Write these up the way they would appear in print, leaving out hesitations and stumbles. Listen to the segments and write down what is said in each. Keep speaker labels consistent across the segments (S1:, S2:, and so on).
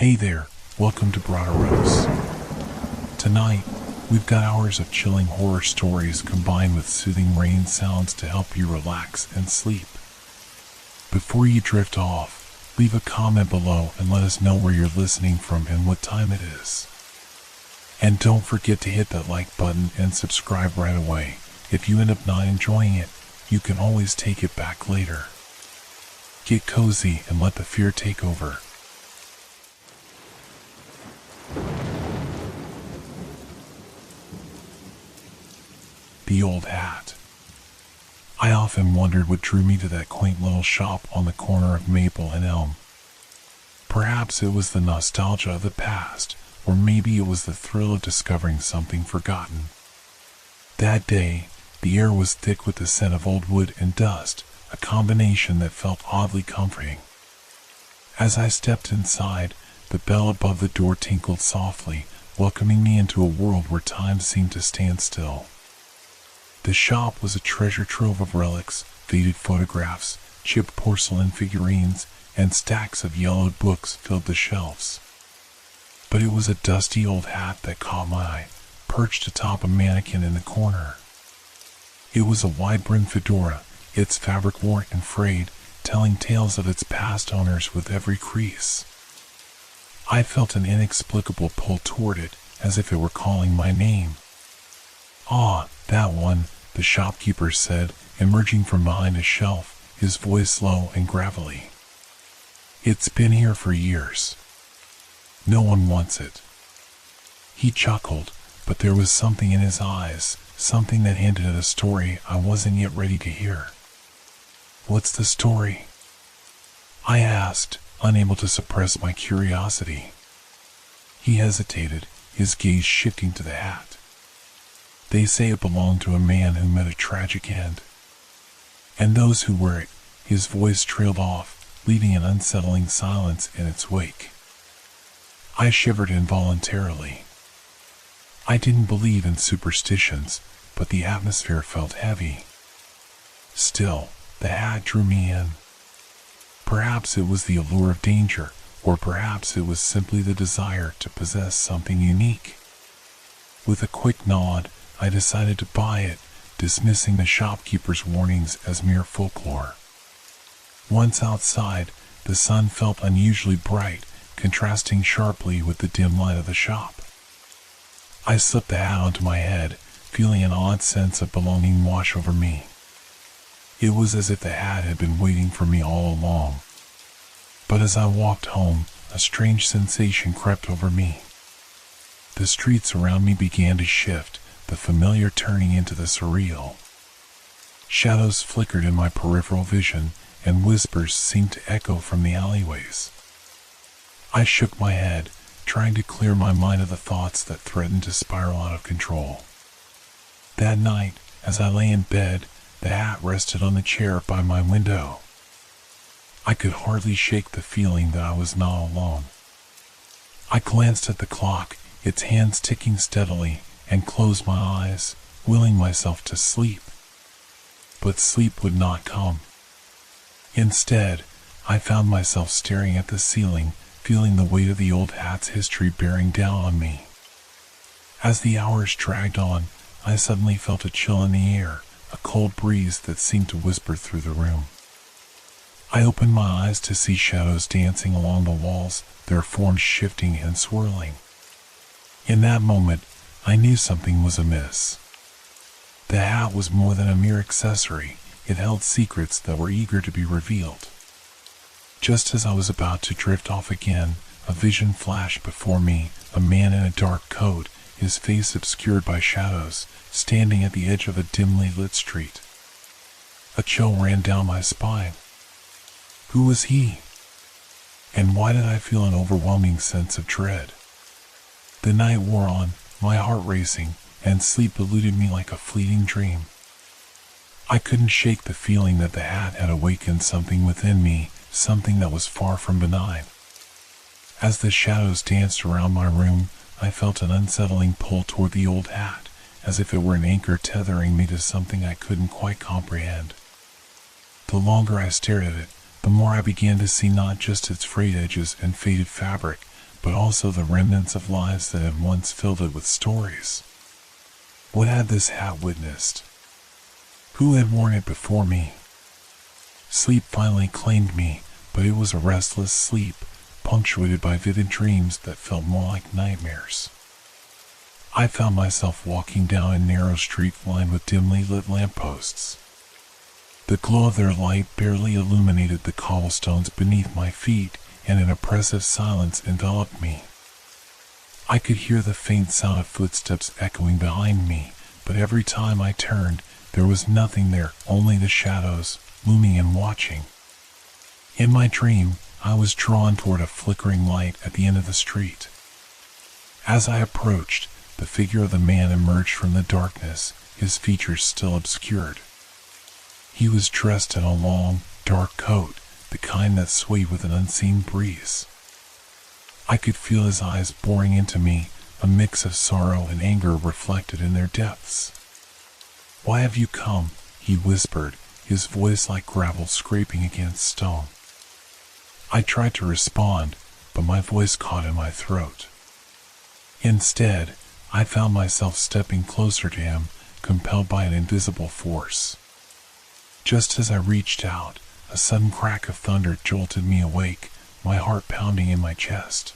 S1: Hey there, welcome to Broaderos. Tonight, we've got hours of chilling horror stories combined with soothing rain sounds to help you relax and sleep. Before you drift off, leave a comment below and let us know where you're listening from and what time it is. And don't forget to hit that like button and subscribe right away. If you end up not enjoying it, you can always take it back later. Get cozy and let the fear take over. The Old Hat. I often wondered what drew me to that quaint little shop on the corner of Maple and Elm. Perhaps it was the nostalgia of the past, or maybe it was the thrill of discovering something forgotten. That day, the air was thick with the scent of old wood and dust, a combination that felt oddly comforting. As I stepped inside, the bell above the door tinkled softly, welcoming me into a world where time seemed to stand still. The shop was a treasure trove of relics, faded photographs, chipped porcelain figurines, and stacks of yellowed books filled the shelves. But it was a dusty old hat that caught my eye, perched atop a mannequin in the corner. It was a wide-brimmed fedora, its fabric worn and frayed, telling tales of its past owners with every crease. I felt an inexplicable pull toward it, as if it were calling my name. "Ah, that one," the shopkeeper said, emerging from behind a shelf, his voice low and gravelly. "It's been here for years. No one wants it." He chuckled, but there was something in his eyes, something that hinted at a story I wasn't yet ready to hear. "What's the story?" I asked, unable to suppress my curiosity. He hesitated, his gaze shifting to the hat. "They say it belonged to a man who met a tragic end. And those who wear it," his voice trailed off, leaving an unsettling silence in its wake. I shivered involuntarily. I didn't believe in superstitions, but the atmosphere felt heavy. Still, the hat drew me in. Perhaps it was the allure of danger, or perhaps it was simply the desire to possess something unique. With a quick nod, I decided to buy it, dismissing the shopkeeper's warnings as mere folklore. Once outside, the sun felt unusually bright, contrasting sharply with the dim light of the shop. I slipped the hat onto my head, feeling an odd sense of belonging wash over me. It was as if the hat had been waiting for me all along. But as I walked home, a strange sensation crept over me. The streets around me began to shift, the familiar turning into the surreal. Shadows flickered in my peripheral vision, and whispers seemed to echo from the alleyways. I shook my head, trying to clear my mind of the thoughts that threatened to spiral out of control. That night, as I lay in bed, the hat rested on the chair by my window. I could hardly shake the feeling that I was not alone. I glanced at the clock, its hands ticking steadily, and closed my eyes, willing myself to sleep. But sleep would not come. Instead, I found myself staring at the ceiling, feeling the weight of the old hat's history bearing down on me. As the hours dragged on, I suddenly felt a chill in the air, a cold breeze that seemed to whisper through the room. I opened my eyes to see shadows dancing along the walls, their forms shifting and swirling. In that moment, I knew something was amiss. The hat was more than a mere accessory, it held secrets that were eager to be revealed. Just as I was about to drift off again, a vision flashed before me, a man in a dark coat, his face obscured by shadows, standing at the edge of a dimly lit street. A chill ran down my spine. Who was he? And why did I feel an overwhelming sense of dread? The night wore on, my heart racing, and sleep eluded me like a fleeting dream. I couldn't shake the feeling that the hat had awakened something within me, something that was far from benign. As the shadows danced around my room, I felt an unsettling pull toward the old hat, as if it were an anchor tethering me to something I couldn't quite comprehend. The longer I stared at it, the more I began to see not just its frayed edges and faded fabric, but also the remnants of lives that had once filled it with stories. What had this hat witnessed? Who had worn it before me? Sleep finally claimed me, but it was a restless sleep, punctuated by vivid dreams that felt more like nightmares. I found myself walking down a narrow street lined with dimly lit lampposts. The glow of their light barely illuminated the cobblestones beneath my feet, and an oppressive silence enveloped me. I could hear the faint sound of footsteps echoing behind me, but every time I turned, there was nothing there, only the shadows, looming and watching. In my dream, I was drawn toward a flickering light at the end of the street. As I approached, the figure of the man emerged from the darkness, his features still obscured. He was dressed in a long, dark coat, the kind that swayed with an unseen breeze. I could feel his eyes boring into me, a mix of sorrow and anger reflected in their depths. "Why have you come?" he whispered, his voice like gravel scraping against stone. I tried to respond, but my voice caught in my throat. Instead, I found myself stepping closer to him, compelled by an invisible force. Just as I reached out, a sudden crack of thunder jolted me awake, my heart pounding in my chest.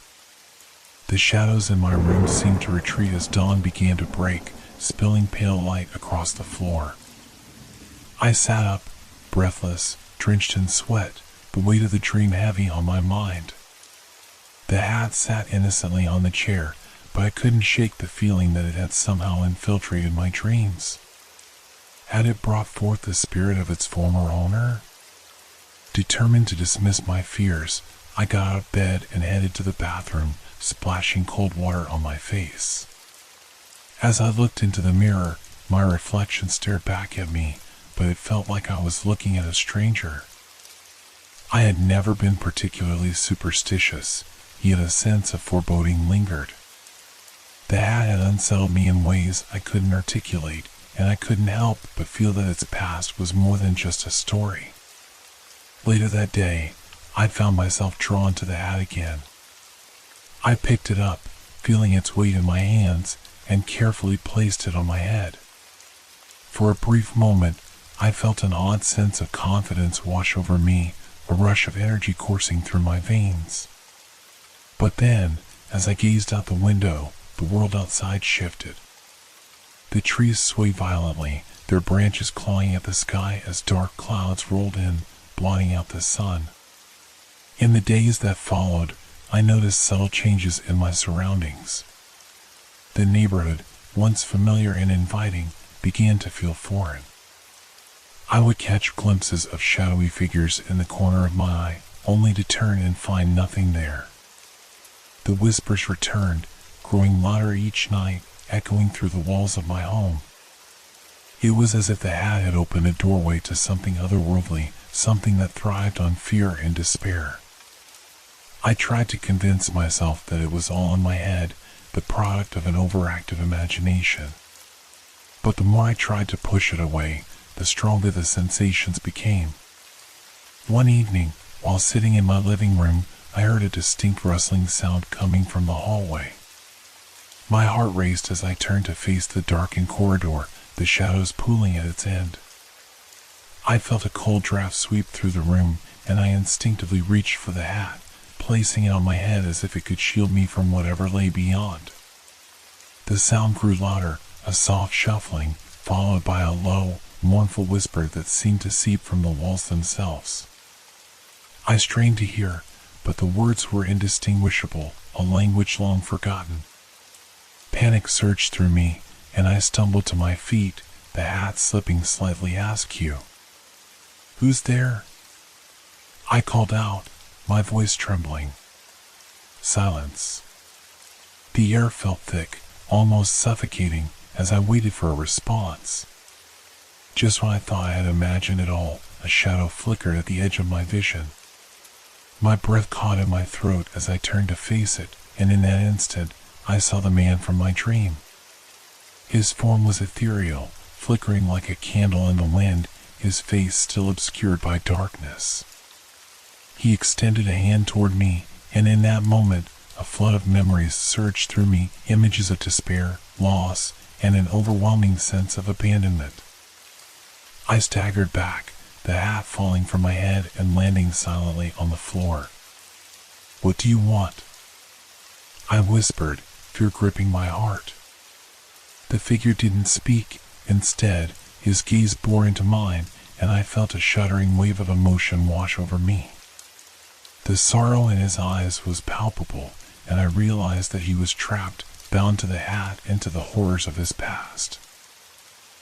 S1: The shadows in my room seemed to retreat as dawn began to break, spilling pale light across the floor. I sat up, breathless, drenched in sweat, the weight of the dream heavy on my mind. The hat sat innocently on the chair, but I couldn't shake the feeling that it had somehow infiltrated my dreams. Had it brought forth the spirit of its former owner? Determined to dismiss my fears, I got out of bed and headed to the bathroom, splashing cold water on my face. As I looked into the mirror, my reflection stared back at me, but it felt like I was looking at a stranger. I had never been particularly superstitious, yet a sense of foreboding lingered. The hat had unsettled me in ways I couldn't articulate, and I couldn't help but feel that its past was more than just a story. Later that day, I found myself drawn to the hat again. I picked it up, feeling its weight in my hands, and carefully placed it on my head. For a brief moment, I felt an odd sense of confidence wash over me, a rush of energy coursing through my veins. But then, as I gazed out the window, the world outside shifted. The trees swayed violently, their branches clawing at the sky as dark clouds rolled in, blotting out the sun. In the days that followed, I noticed subtle changes in my surroundings. The neighborhood, once familiar and inviting, began to feel foreign. I would catch glimpses of shadowy figures in the corner of my eye, only to turn and find nothing there. The whispers returned, growing louder each night, echoing through the walls of my home. It was as if the hat had opened a doorway to something otherworldly, something that thrived on fear and despair. I tried to convince myself that it was all in my head, the product of an overactive imagination. But the more I tried to push it away, the stronger the sensations became. One evening, while sitting in my living room, I heard a distinct rustling sound coming from the hallway. My heart raced as I turned to face the darkened corridor, the shadows pooling at its end. I felt a cold draft sweep through the room, and I instinctively reached for the hat, placing it on my head as if it could shield me from whatever lay beyond. The sound grew louder, a soft shuffling, followed by a low, mournful whisper that seemed to seep from the walls themselves. I strained to hear, but the words were indistinguishable, a language long forgotten. Panic surged through me, and I stumbled to my feet, the hat slipping slightly askew. "Who's there?" I called out, my voice trembling. Silence. The air felt thick, almost suffocating, as I waited for a response. Just when I thought I had imagined it all, a shadow flickered at the edge of my vision. My breath caught in my throat as I turned to face it, and in that instant, I saw the man from my dream. His form was ethereal, flickering like a candle in the wind, his face still obscured by darkness. He extended a hand toward me, and in that moment, a flood of memories surged through me, images of despair, loss, and an overwhelming sense of abandonment. I staggered back, the hat falling from my head and landing silently on the floor. "What do you want?" I whispered, fear gripping my heart. The figure didn't speak. Instead, his gaze bore into mine, and I felt a shuddering wave of emotion wash over me. The sorrow in his eyes was palpable, and I realized that he was trapped, bound to the hat and to the horrors of his past.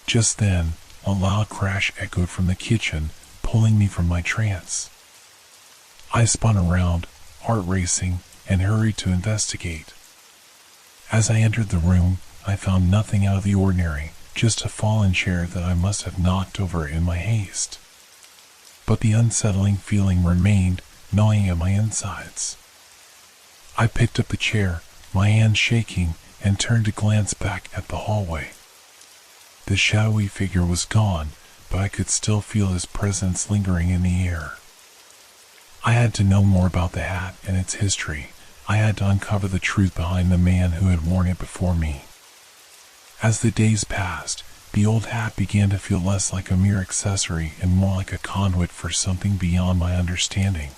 S1: Just then, a loud crash echoed from the kitchen, pulling me from my trance. I spun around, heart racing, and hurried to investigate. As I entered the room, I found nothing out of the ordinary, just a fallen chair that I must have knocked over in my haste. But the unsettling feeling remained, gnawing at my insides. I picked up the chair, my hand shaking, and turned to glance back at the hallway. The shadowy figure was gone, but I could still feel his presence lingering in the air. I had to know more about the hat and its history. I had to uncover the truth behind the man who had worn it before me. As the days passed, the old hat began to feel less like a mere accessory and more like a conduit for something beyond my understanding.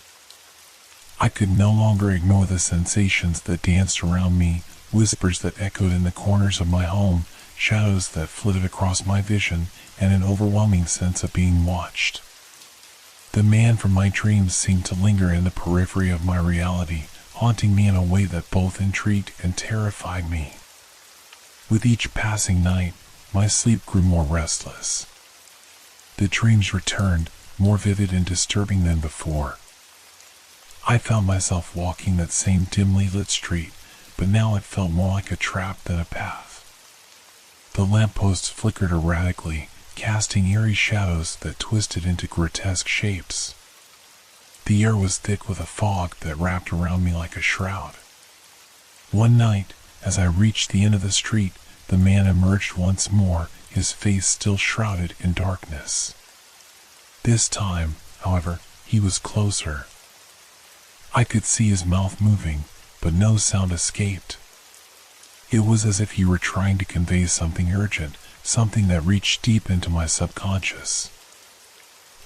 S1: I could no longer ignore the sensations that danced around me, whispers that echoed in the corners of my home, shadows that flitted across my vision, and an overwhelming sense of being watched. The man from my dreams seemed to linger in the periphery of my reality, haunting me in a way that both intrigued and terrified me. With each passing night, my sleep grew more restless. The dreams returned, more vivid and disturbing than before. I found myself walking that same dimly lit street, but now it felt more like a trap than a path. The lampposts flickered erratically, casting eerie shadows that twisted into grotesque shapes. The air was thick with a fog that wrapped around me like a shroud. One night, as I reached the end of the street, the man emerged once more, his face still shrouded in darkness. This time, however, he was closer. I could see his mouth moving, but no sound escaped. It was as if he were trying to convey something urgent, something that reached deep into my subconscious.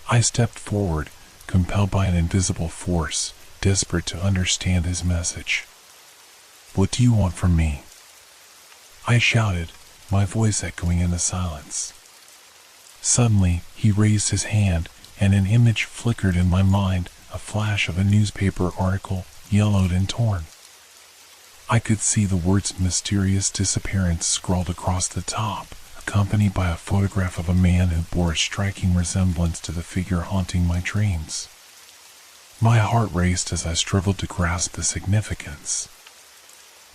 S1: I stepped forward, compelled by an invisible force, desperate to understand his message. "What do you want from me?" I shouted, my voice echoing in the silence. Suddenly, he raised his hand, and an image flickered in my mind, a flash of a newspaper article, yellowed and torn. I could see the words "mysterious disappearance" scrawled across the top, accompanied by a photograph of a man who bore a striking resemblance to the figure haunting my dreams. My heart raced as I struggled to grasp the significance.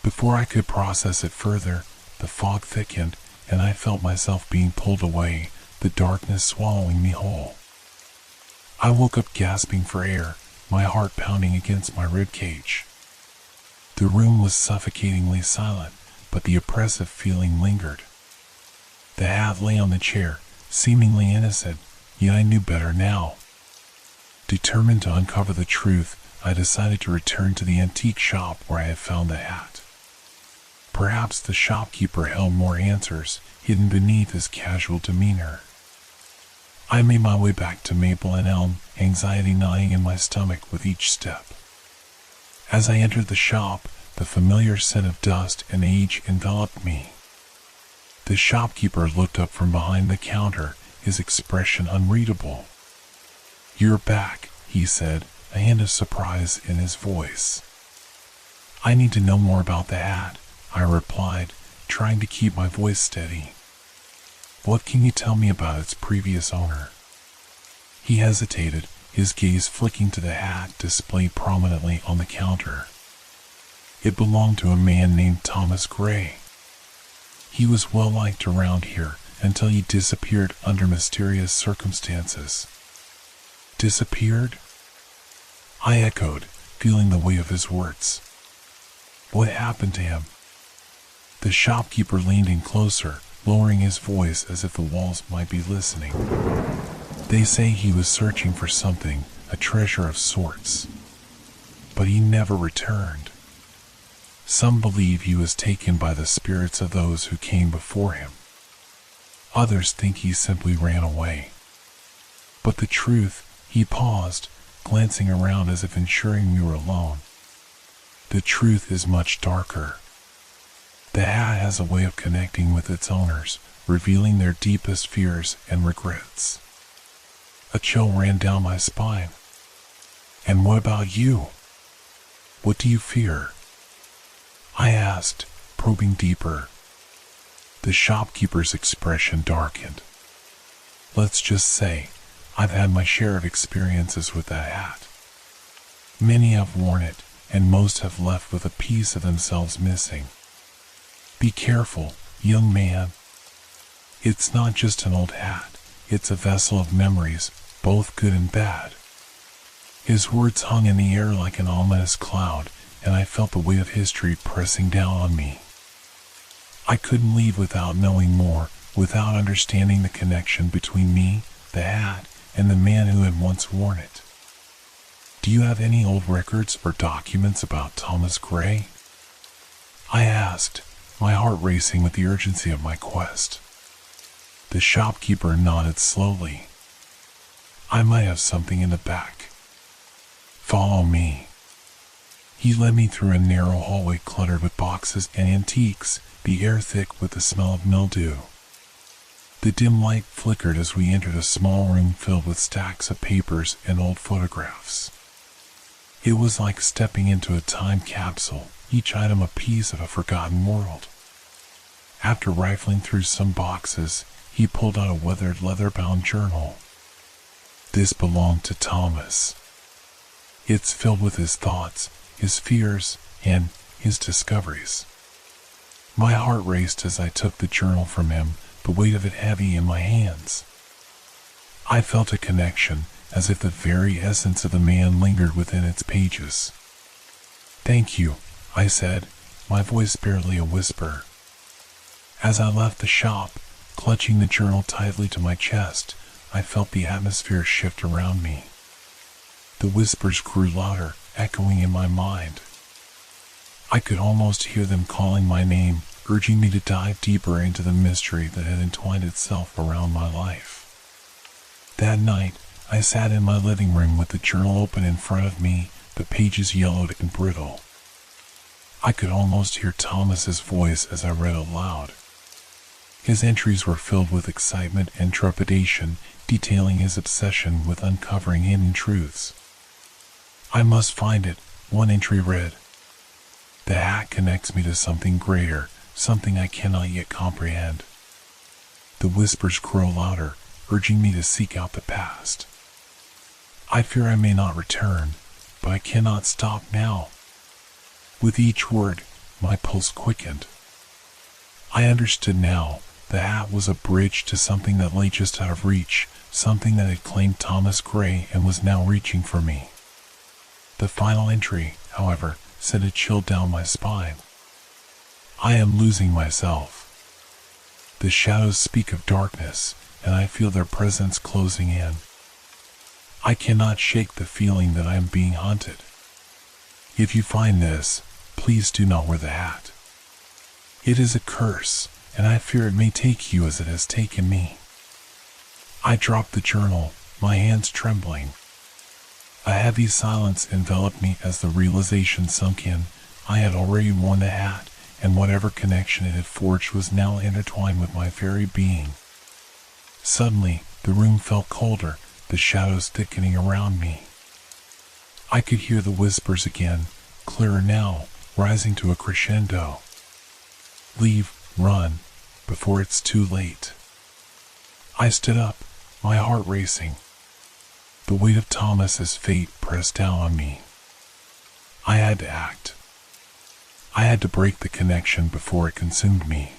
S1: Before I could process it further, the fog thickened, and I felt myself being pulled away, the darkness swallowing me whole. I woke up gasping for air, my heart pounding against my ribcage. The room was suffocatingly silent, but the oppressive feeling lingered. The hat lay on the chair, seemingly innocent, yet I knew better now. Determined to uncover the truth, I decided to return to the antique shop where I had found the hat. Perhaps the shopkeeper held more answers, hidden beneath his casual demeanor. I made my way back to Maple and Elm, anxiety gnawing in my stomach with each step. As I entered the shop, the familiar scent of dust and age enveloped me. The shopkeeper looked up from behind the counter, his expression unreadable. "You're back," he said, a hint of surprise in his voice. "I need to know more about the hat," I replied, trying to keep my voice steady. "What can you tell me about its previous owner?" He hesitated, his gaze flicking to the hat displayed prominently on the counter. It belonged to a man named Thomas Gray. He was well liked around here until he disappeared under mysterious circumstances. "Disappeared?" I echoed, feeling the weight of his words. "What happened to him?" The shopkeeper leaned in closer, lowering his voice as if the walls might be listening. "They say he was searching for something, a treasure of sorts. But he never returned. Some believe he was taken by the spirits of those who came before him. Others think he simply ran away. But the truth, he paused, glancing around as if ensuring we were alone. The truth is much darker. The hat has a way of connecting with its owners, revealing their deepest fears and regrets. A chill ran down my spine. And what about you? What do you fear? I asked, probing deeper. The shopkeeper's expression darkened. Let's just say, I've had my share of experiences with that hat. Many have worn it, and most have left with a piece of themselves missing. Be careful, young man. It's not just an old hat, it's a vessel of memories, both good and bad. His words hung in the air like an ominous cloud, and I felt the weight of history pressing down on me. I couldn't leave without knowing more, without understanding the connection between me, the hat, and the man who had once worn it. Do you have any old records or documents about Thomas Gray? I asked, my heart racing with the urgency of my quest. The shopkeeper nodded slowly. I might have something in the back. Follow me. He led me through a narrow hallway cluttered with boxes and antiques, the air thick with the smell of mildew. The dim light flickered as we entered a small room filled with stacks of papers and old photographs. It was like stepping into a time capsule, each item a piece of a forgotten world. After rifling through some boxes, he pulled out a weathered leather-bound journal. This belonged to Thomas. It's filled with his thoughts, his fears, and his discoveries. My heart raced as I took the journal from him, the weight of it heavy in my hands. I felt a connection, as if the very essence of the man lingered within its pages. Thank you, I said, my voice barely a whisper. As I left the shop, clutching the journal tightly to my chest, I felt the atmosphere shift around me. The whispers grew louder, echoing in my mind. I could almost hear them calling my name, urging me to dive deeper into the mystery that had entwined itself around my life. That night, I sat in my living room with the journal open in front of me, the pages yellowed and brittle. I could almost hear Thomas's voice as I read aloud. His entries were filled with excitement and trepidation, detailing his obsession with uncovering hidden truths. I must find it, one entry read. The hat connects me to something greater, something I cannot yet comprehend. The whispers grow louder, urging me to seek out the past. I fear I may not return, but I cannot stop now. With each word, my pulse quickened. I understood now. The hat was a bridge to something that lay just out of reach, something that had claimed Thomas Gray and was now reaching for me. The final entry, however, sent a chill down my spine. I am losing myself. The shadows speak of darkness, and I feel their presence closing in. I cannot shake the feeling that I am being hunted. If you find this, please do not wear the hat. It is a curse, and I fear it may take you as it has taken me. I dropped the journal, my hands trembling. A heavy silence enveloped me as the realization sunk in. I had already worn the hat, and whatever connection it had forged was now intertwined with my very being. Suddenly, the room felt colder, the shadows thickening around me. I could hear the whispers again, clearer now, rising to a crescendo. Leave, run, before it's too late. I stood up, my heart racing. The weight of Thomas's fate pressed down on me. I had to act. I had to break the connection before it consumed me.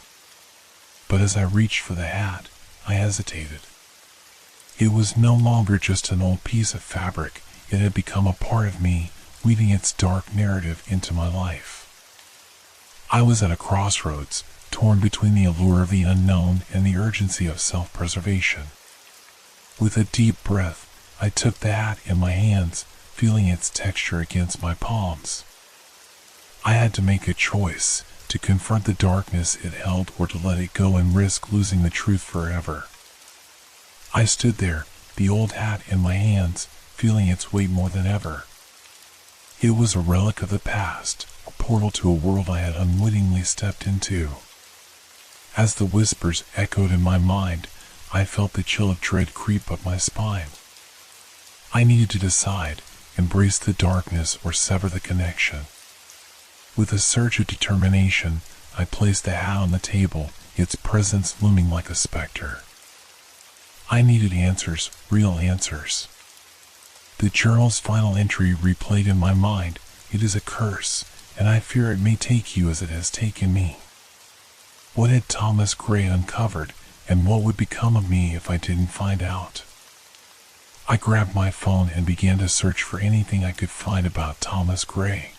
S1: But as I reached for the hat, I hesitated. It was no longer just an old piece of fabric, it had become a part of me, weaving its dark narrative into my life. I was at a crossroads, torn between the allure of the unknown and the urgency of self-preservation. With a deep breath, I took the hat in my hands, feeling its texture against my palms. I had to make a choice, to confront the darkness it held or to let it go and risk losing the truth forever. I stood there, the old hat in my hands, feeling its weight more than ever. It was a relic of the past, a portal to a world I had unwittingly stepped into. As the whispers echoed in my mind, I felt the chill of dread creep up my spine. I needed to decide, embrace the darkness or sever the connection. With a surge of determination, I placed the hat on the table, its presence looming like a specter. I needed answers, real answers. The journal's final entry replayed in my mind. It is a curse, and I fear it may take you as it has taken me. What had Thomas Gray uncovered, and what would become of me if I didn't find out? I grabbed my phone and began to search for anything I could find about Thomas Gray.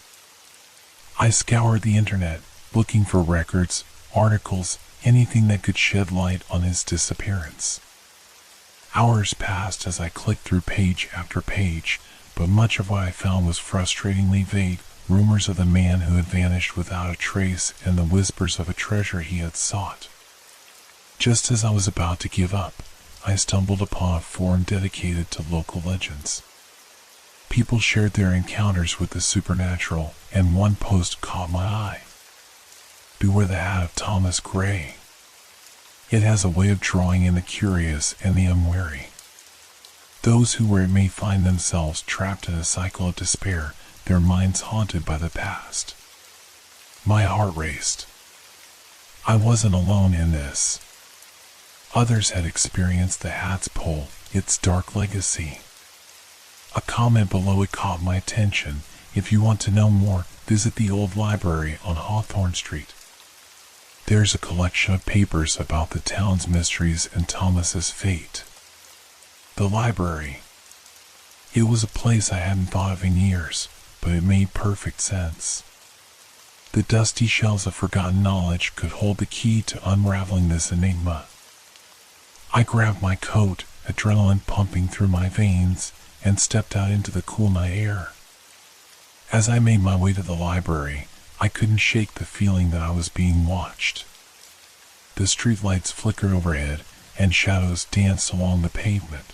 S1: I scoured the internet, looking for records, articles, anything that could shed light on his disappearance. Hours passed as I clicked through page after page, but much of what I found was frustratingly vague, rumors of the man who had vanished without a trace and the whispers of a treasure he had sought. Just as I was about to give up, I stumbled upon a forum dedicated to local legends. People shared their encounters with the supernatural, and one post caught my eye. Beware the hat of Thomas Gray. It has a way of drawing in the curious and the unwary. Those who wear it may find themselves trapped in a cycle of despair, their minds haunted by the past. My heart raced. I wasn't alone in this. Others had experienced the hat's pull, its dark legacy. A comment below it caught my attention. If you want to know more, visit the old library on Hawthorne Street. There's a collection of papers about the town's mysteries and Thomas's fate. The library. It was a place I hadn't thought of in years, but it made perfect sense. The dusty shelves of forgotten knowledge could hold the key to unraveling this enigma. I grabbed my coat, adrenaline pumping through my veins, and stepped out into the cool night air. As I made my way to the library, I couldn't shake the feeling that I was being watched. The streetlights flickered overhead, and shadows danced along the pavement.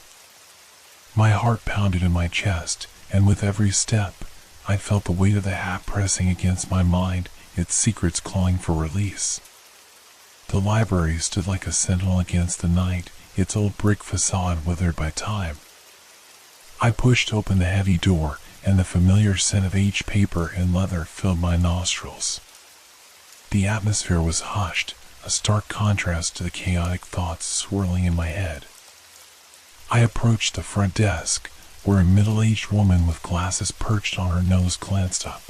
S1: My heart pounded in my chest, and with every step, I felt the weight of the hat pressing against my mind, its secrets clawing for release. The library stood like a sentinel against the night, its old brick facade withered by time. I pushed open the heavy door, and the familiar scent of aged paper and leather filled my nostrils. The atmosphere was hushed, a stark contrast to the chaotic thoughts swirling in my head. I approached the front desk, where a middle-aged woman with glasses perched on her nose glanced up.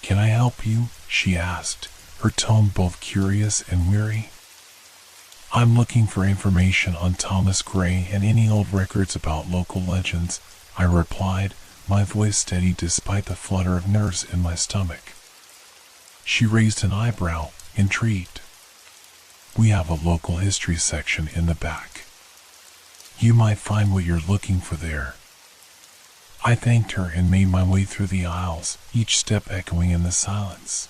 S1: "Can I help you?" she asked, her tone both curious and weary. "I'm looking for information on Thomas Gray and any old records about local legends," I replied, my voice steady despite the flutter of nerves in my stomach. She raised an eyebrow, intrigued. "We have a local history section in the back. You might find what you're looking for there." I thanked her and made my way through the aisles, each step echoing in the silence.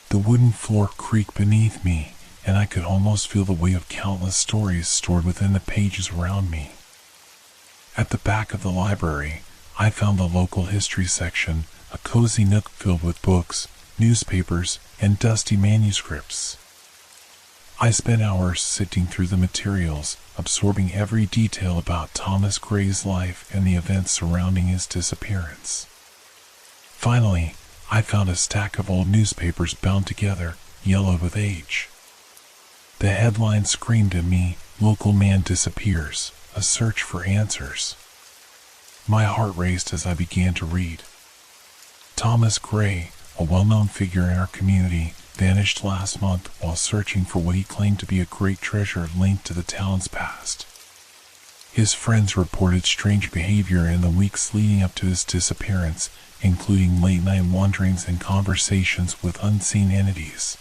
S1: The wooden floor creaked beneath me, and I could almost feel the weight of countless stories stored within the pages around me. At the back of the library, I found the local history section, a cozy nook filled with books, newspapers, and dusty manuscripts. I spent hours sifting through the materials, absorbing every detail about Thomas Gray's life and the events surrounding his disappearance. Finally, I found a stack of old newspapers bound together, yellowed with age. The headline screamed at me, "Local man disappears, a search for answers." My heart raced as I began to read. Thomas Gray, a well-known figure in our community, vanished last month while searching for what he claimed to be a great treasure linked to the town's past. His friends reported strange behavior in the weeks leading up to his disappearance, including late-night wanderings and conversations with unseen entities.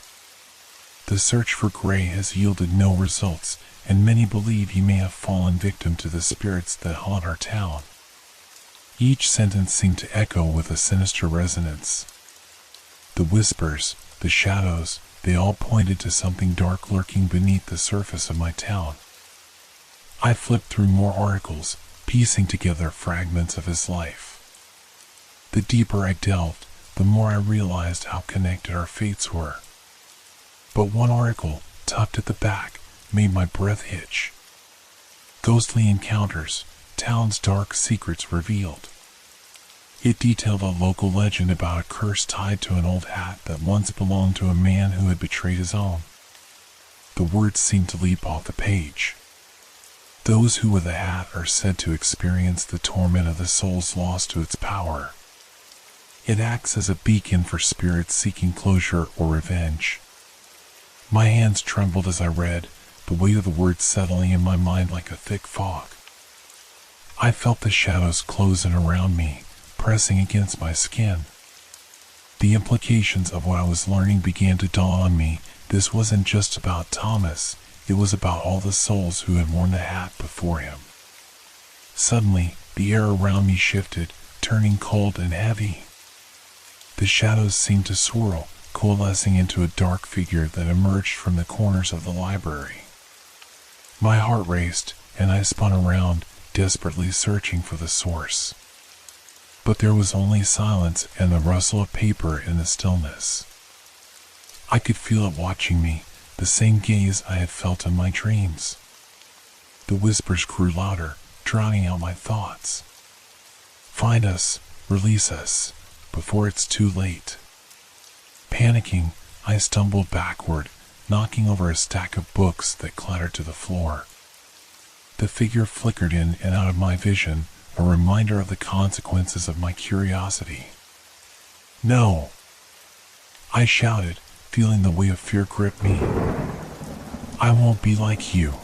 S1: The search for Gray has yielded no results, and many believe he may have fallen victim to the spirits that haunt our town. Each sentence seemed to echo with a sinister resonance. The whispers, the shadows, they all pointed to something dark lurking beneath the surface of my town. I flipped through more articles, piecing together fragments of his life. The deeper I delved, the more I realized how connected our fates were. But one article, tucked at the back, made my breath hitch. Ghostly encounters, town's dark secrets revealed. It detailed a local legend about a curse tied to an old hat that once belonged to a man who had betrayed his own. The words seemed to leap off the page. Those who wear the hat are said to experience the torment of the souls lost to its power. It acts as a beacon for spirits seeking closure or revenge. My hands trembled as I read, the weight of the words settling in my mind like a thick fog. I felt the shadows close in around me, pressing against my skin. The implications of what I was learning began to dawn on me. This wasn't just about Thomas, it was about all the souls who had worn the hat before him. Suddenly, the air around me shifted, turning cold and heavy. The shadows seemed to swirl, coalescing into a dark figure that emerged from the corners of the library. My heart raced, and I spun around, desperately searching for the source. But there was only silence and the rustle of paper in the stillness. I could feel it watching me, the same gaze I had felt in my dreams. The whispers grew louder, drowning out my thoughts. Find us, release us, before it's too late. Panicking, I stumbled backward, knocking over a stack of books that clattered to the floor. The figure flickered in and out of my vision, a reminder of the consequences of my curiosity. No! I shouted, feeling the weight of fear grip me. I won't be like you.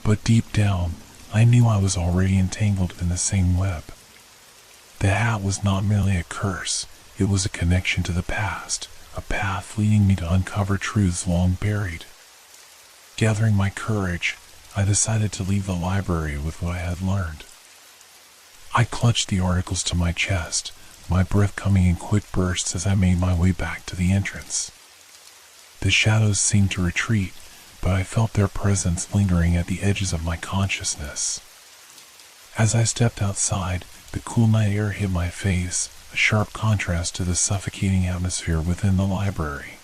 S1: But deep down, I knew I was already entangled in the same web. The hat was not merely a curse, it was a connection to the past, a path leading me to uncover truths long buried. Gathering my courage, I decided to leave the library with what I had learned. I clutched the articles to my chest, my breath coming in quick bursts as I made my way back to the entrance. The shadows seemed to retreat, but I felt their presence lingering at the edges of my consciousness. As I stepped outside, the cool night air hit my face, a sharp contrast to the suffocating atmosphere within the library.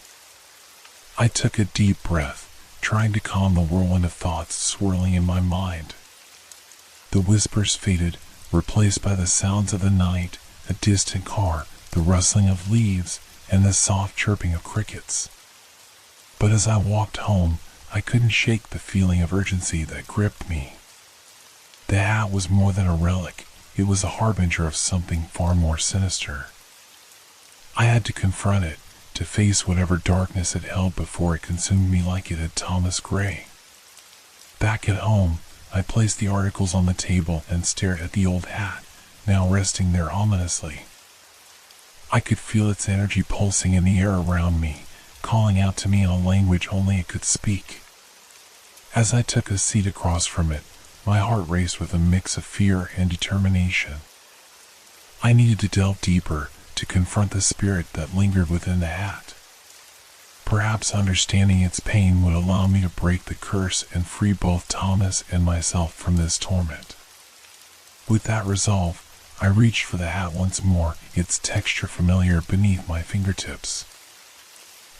S1: I took a deep breath, trying to calm the whirlwind of thoughts swirling in my mind. The whispers faded, replaced by the sounds of the night, a distant car, the rustling of leaves, and the soft chirping of crickets. But as I walked home, I couldn't shake the feeling of urgency that gripped me. The hat was more than a relic, it was a harbinger of something far more sinister. I had to confront it, to face whatever darkness it held before it consumed me like it had Thomas Gray. Back at home, I placed the articles on the table and stared at the old hat, now resting there ominously. I could feel its energy pulsing in the air around me, calling out to me in a language only it could speak. As I took a seat across from it, my heart raced with a mix of fear and determination. I needed to delve deeper, to confront the spirit that lingered within the hat. Perhaps understanding its pain would allow me to break the curse and free both Thomas and myself from this torment. With that resolve, I reached for the hat once more, its texture familiar beneath my fingertips.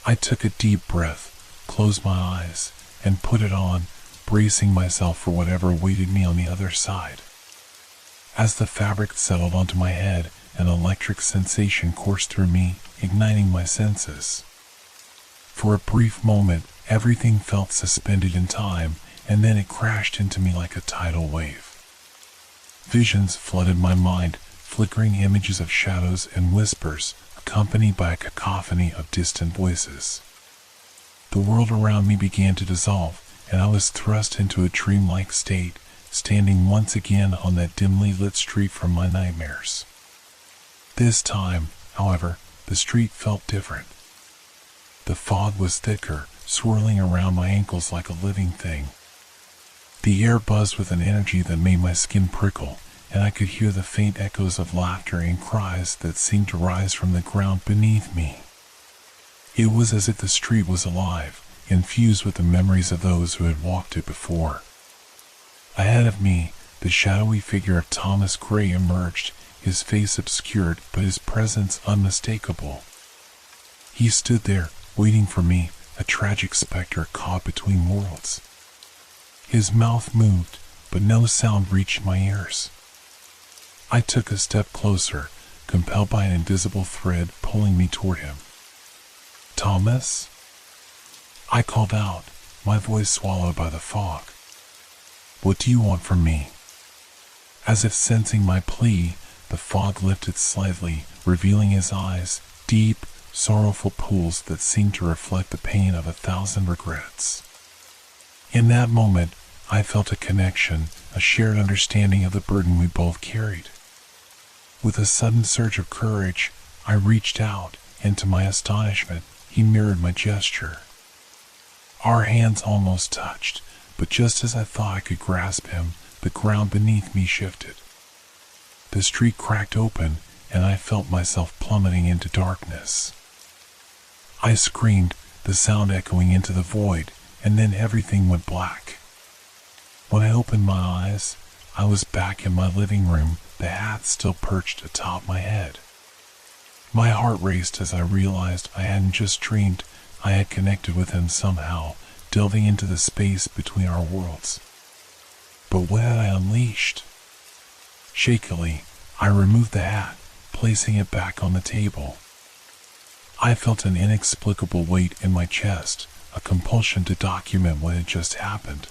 S1: I took a deep breath, closed my eyes, and put it on, bracing myself for whatever awaited me on the other side. As the fabric settled onto my head, an electric sensation coursed through me, igniting my senses. For a brief moment, everything felt suspended in time, and then it crashed into me like a tidal wave. Visions flooded my mind, flickering images of shadows and whispers, accompanied by a cacophony of distant voices. The world around me began to dissolve, and I was thrust into a dreamlike state, standing once again on that dimly lit street from my nightmares. This time, however, the street felt different. The fog was thicker, swirling around my ankles like a living thing. The air buzzed with an energy that made my skin prickle, and I could hear the faint echoes of laughter and cries that seemed to rise from the ground beneath me. It was as if the street was alive, infused with the memories of those who had walked it before. Ahead of me, the shadowy figure of Thomas Gray emerged, his face obscured but his presence unmistakable. He stood there, waiting for me, a tragic specter caught between worlds. His mouth moved, but no sound reached my ears. I took a step closer, compelled by an invisible thread pulling me toward him. "Thomas?" I called out, my voice swallowed by the fog. "What do you want from me?" As if sensing my plea, the fog lifted slightly, revealing his eyes, deep, sorrowful pools that seemed to reflect the pain of 1,000 regrets. In that moment, I felt a connection, a shared understanding of the burden we both carried. With a sudden surge of courage, I reached out, and to my astonishment, he mirrored my gesture. Our hands almost touched, but just as I thought I could grasp him, the ground beneath me shifted. The street cracked open, and I felt myself plummeting into darkness. I screamed, the sound echoing into the void, and then everything went black. When I opened my eyes, I was back in my living room, the hat still perched atop my head. My heart raced as I realized I hadn't just dreamed, I had connected with him somehow, delving into the space between our worlds. But what had I unleashed? Shakily, I removed the hat, placing it back on the table. I felt an inexplicable weight in my chest, a compulsion to document what had just happened.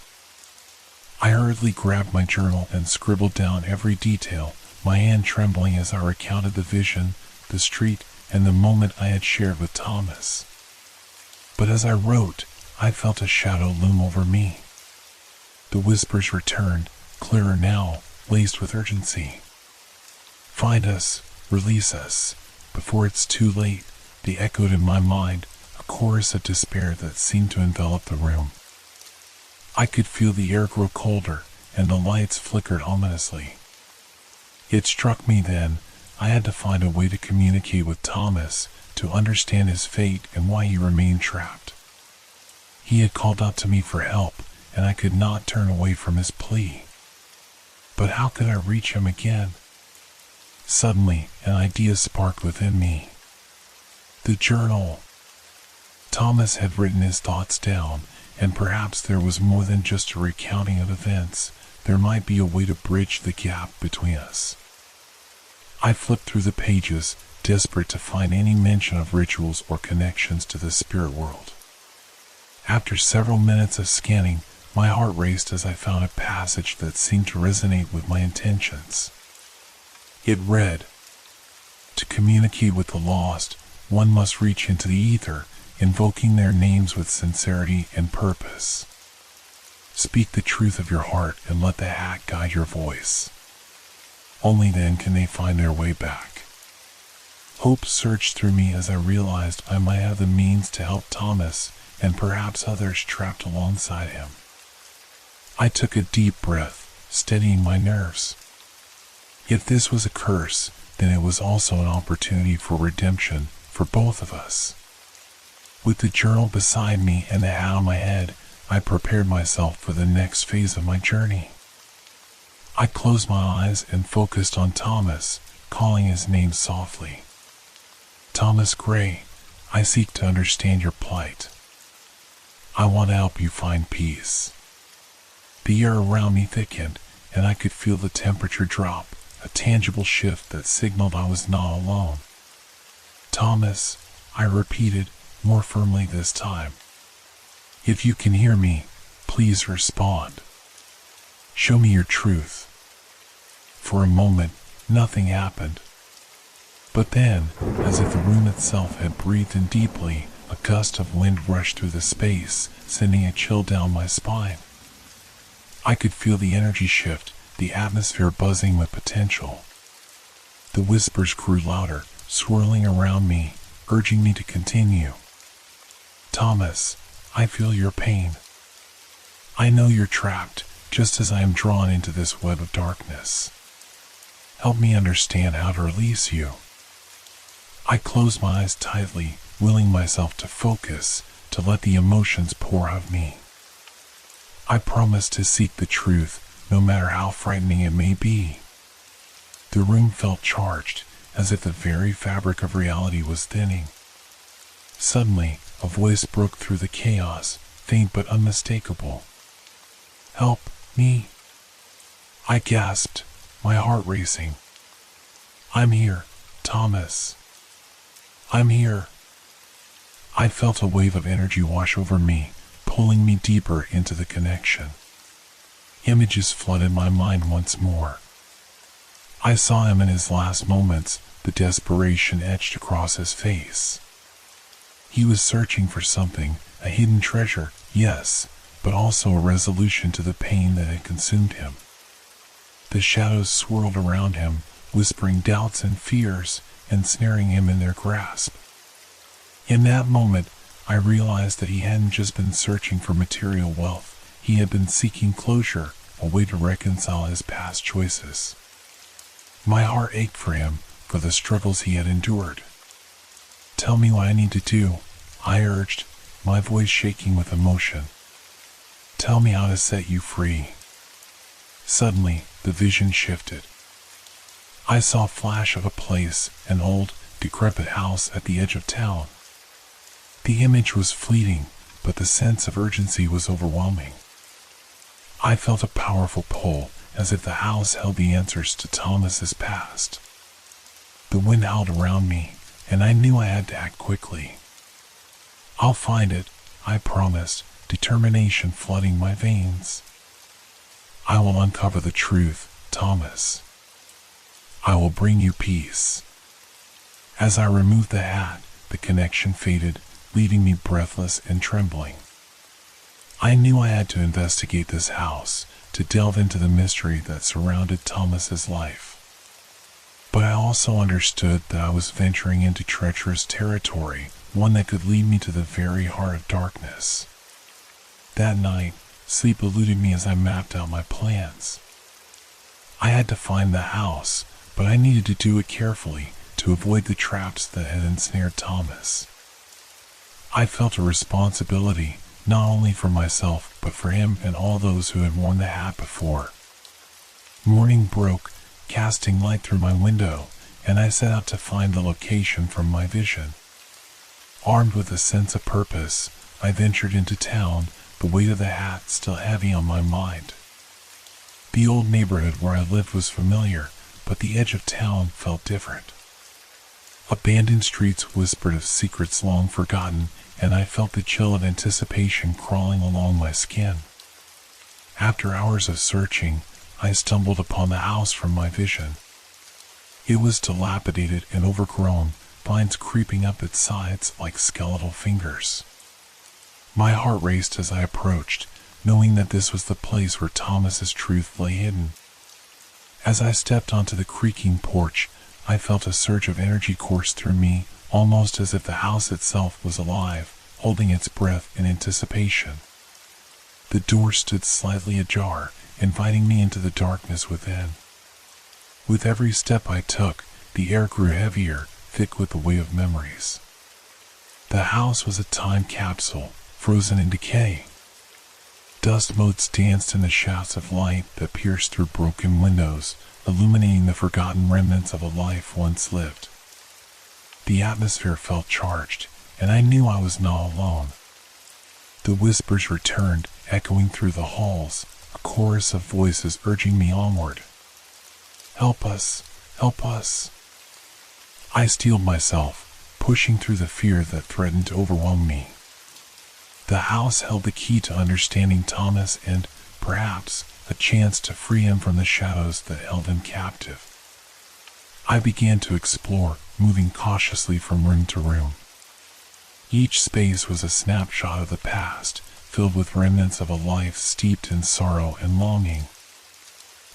S1: I hurriedly grabbed my journal and scribbled down every detail, my hand trembling as I recounted the vision, the street, and the moment I had shared with Thomas. But as I wrote, I felt a shadow loom over me. The whispers returned, clearer now, laced with urgency. "Find us, release us, before it's too late," they echoed in my mind, a chorus of despair that seemed to envelop the room. I could feel the air grow colder, and the lights flickered ominously. It struck me then, I had to find a way to communicate with Thomas, to understand his fate and why he remained trapped. He had called out to me for help, and I could not turn away from his plea. But how could I reach him again? Suddenly, an idea sparked within me. The journal. Thomas had written his thoughts down, and perhaps there was more than just a recounting of events. There might be a way to bridge the gap between us. I flipped through the pages, desperate to find any mention of rituals or connections to the spirit world. After several minutes of scanning, my heart raced as I found a passage that seemed to resonate with my intentions. It read, "To communicate with the lost, one must reach into the ether, invoking their names with sincerity and purpose. Speak the truth of your heart and let the hat guide your voice. Only then can they find their way back." Hope surged through me as I realized I might have the means to help Thomas and perhaps others trapped alongside him. I took a deep breath, steadying my nerves. If this was a curse, then it was also an opportunity for redemption for both of us. With the journal beside me and the hat on my head, I prepared myself for the next phase of my journey. I closed my eyes and focused on Thomas, calling his name softly. "Thomas Gray, I seek to understand your plight. I want to help you find peace." The air around me thickened, and I could feel the temperature drop, a tangible shift that signaled I was not alone. "Thomas," I repeated, more firmly this time. "If you can hear me, please respond. Show me your truth." For a moment, nothing happened. But then, as if the room itself had breathed in deeply, a gust of wind rushed through the space, sending a chill down my spine. I could feel the energy shift, the atmosphere buzzing with potential. The whispers grew louder, swirling around me, urging me to continue. "Thomas, I feel your pain. I know you're trapped, just as I am drawn into this web of darkness. Help me understand how to release you." I closed my eyes tightly, willing myself to focus, to let the emotions pour out of me. I promised to seek the truth, no matter how frightening it may be. The room felt charged, as if the very fabric of reality was thinning. Suddenly, a voice broke through the chaos, faint but unmistakable. "Help me!" I gasped, my heart racing. "I'm here, Thomas. I'm here." I felt a wave of energy wash over me, pulling me deeper into the connection. Images flooded my mind once more. I saw him in his last moments, the desperation etched across his face. He was searching for something, a hidden treasure, yes, but also a resolution to the pain that had consumed him. The shadows swirled around him, whispering doubts and fears, ensnaring him in their grasp. In that moment, I realized that he hadn't just been searching for material wealth, he had been seeking closure, a way to reconcile his past choices. My heart ached for him, for the struggles he had endured. "Tell me what I need to do," I urged, my voice shaking with emotion. "Tell me how to set you free." Suddenly, the vision shifted. I saw a flash of a place, an old, decrepit house at the edge of town. The image was fleeting, but the sense of urgency was overwhelming. I felt a powerful pull, as if the house held the answers to Thomas's past. The wind howled around me, and I knew I had to act quickly. "I'll find it," I promised, determination flooding my veins. "I will uncover the truth, Thomas. I will bring you peace." As I removed the hat, the connection faded, leaving me breathless and trembling. I knew I had to investigate this house, to delve into the mystery that surrounded Thomas's life. But I also understood that I was venturing into treacherous territory, one that could lead me to the very heart of darkness. That night, sleep eluded me as I mapped out my plans. I had to find the house, but I needed to do it carefully to avoid the traps that had ensnared Thomas. I felt a responsibility, not only for myself, but for him and all those who had worn the hat before. Morning broke, casting light through my window, and I set out to find the location from my vision. Armed with a sense of purpose, I ventured into town, the weight of the hat still heavy on my mind. The old neighborhood where I lived was familiar, but the edge of town felt different. Abandoned streets whispered of secrets long forgotten, and I felt the chill of anticipation crawling along my skin. After hours of searching, I stumbled upon the house from my vision. It was dilapidated and overgrown, vines creeping up its sides like skeletal fingers. My heart raced as I approached, knowing that this was the place where Thomas's truth lay hidden. As I stepped onto the creaking porch, I felt a surge of energy course through me, almost as if the house itself was alive, holding its breath in anticipation. The door stood slightly ajar, inviting me into the darkness within. With every step I took, the air grew heavier, thick with the weight of memories. The house was a time capsule, frozen in decay. Dust motes danced in the shafts of light that pierced through broken windows, illuminating the forgotten remnants of a life once lived. The atmosphere felt charged, and I knew I was not alone. The whispers returned, echoing through the halls, a chorus of voices urging me onward. "Help us! Help us!" I steeled myself, pushing through the fear that threatened to overwhelm me. The house held the key to understanding Thomas and, perhaps, a chance to free him from the shadows that held him captive. I began to explore, moving cautiously from room to room. Each space was a snapshot of the past, filled with remnants of a life steeped in sorrow and longing.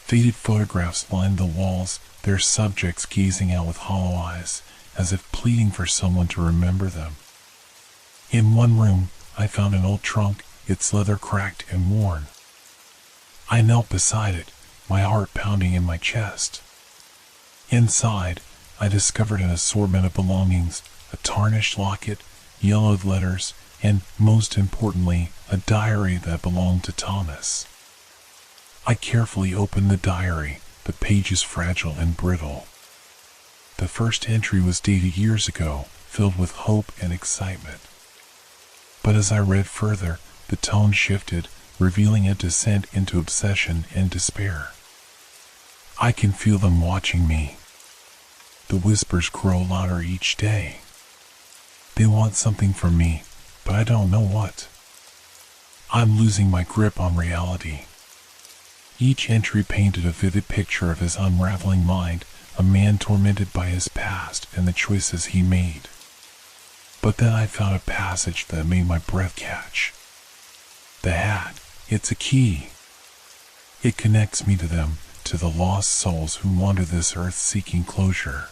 S1: Faded photographs lined the walls, their subjects gazing out with hollow eyes, as if pleading for someone to remember them. In one room, I found an old trunk, its leather cracked and worn. I knelt beside it, my heart pounding in my chest. Inside, I discovered an assortment of belongings, a tarnished locket, yellowed letters, and, most importantly, a diary that belonged to Thomas. I carefully opened the diary, the pages fragile and brittle. The first entry was dated years ago, filled with hope and excitement. But as I read further, the tone shifted, revealing a descent into obsession and despair. I can feel them watching me. The whispers grow louder each day. They want something from me, but I don't know what. I'm losing my grip on reality. Each entry painted a vivid picture of his unraveling mind, a man tormented by his past and the choices he made. But then I found a passage that made my breath catch. The hat, it's a key. It connects me to them, to the lost souls who wander this earth seeking closure.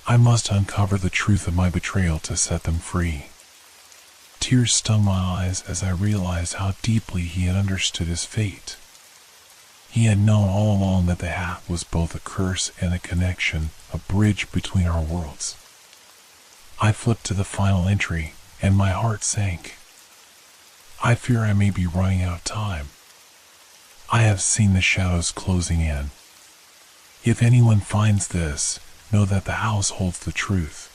S1: I must uncover the truth of my betrayal to set them free. Tears stung my eyes as I realized how deeply he had understood his fate. He had known all along that the hat was both a curse and a connection, a bridge between our worlds. I flipped to the final entry, and my heart sank. I fear I may be running out of time. I have seen the shadows closing in. If anyone finds this, know that the house holds the truth.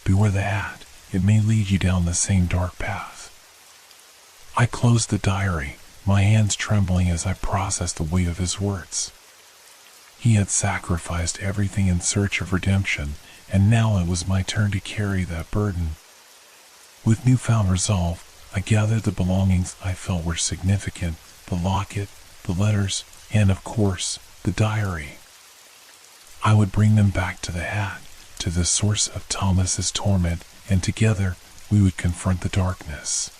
S1: Beware the hat, it may lead you down the same dark path. I closed the diary, my hands trembling as I processed the weight of his words. He had sacrificed everything in search of redemption, and now it was my turn to carry that burden. With newfound resolve, I gathered the belongings I felt were significant, the locket, the letters, and of course, the diary. I would bring them back to the hat, to the source of Thomas's torment, and together we would confront the darkness.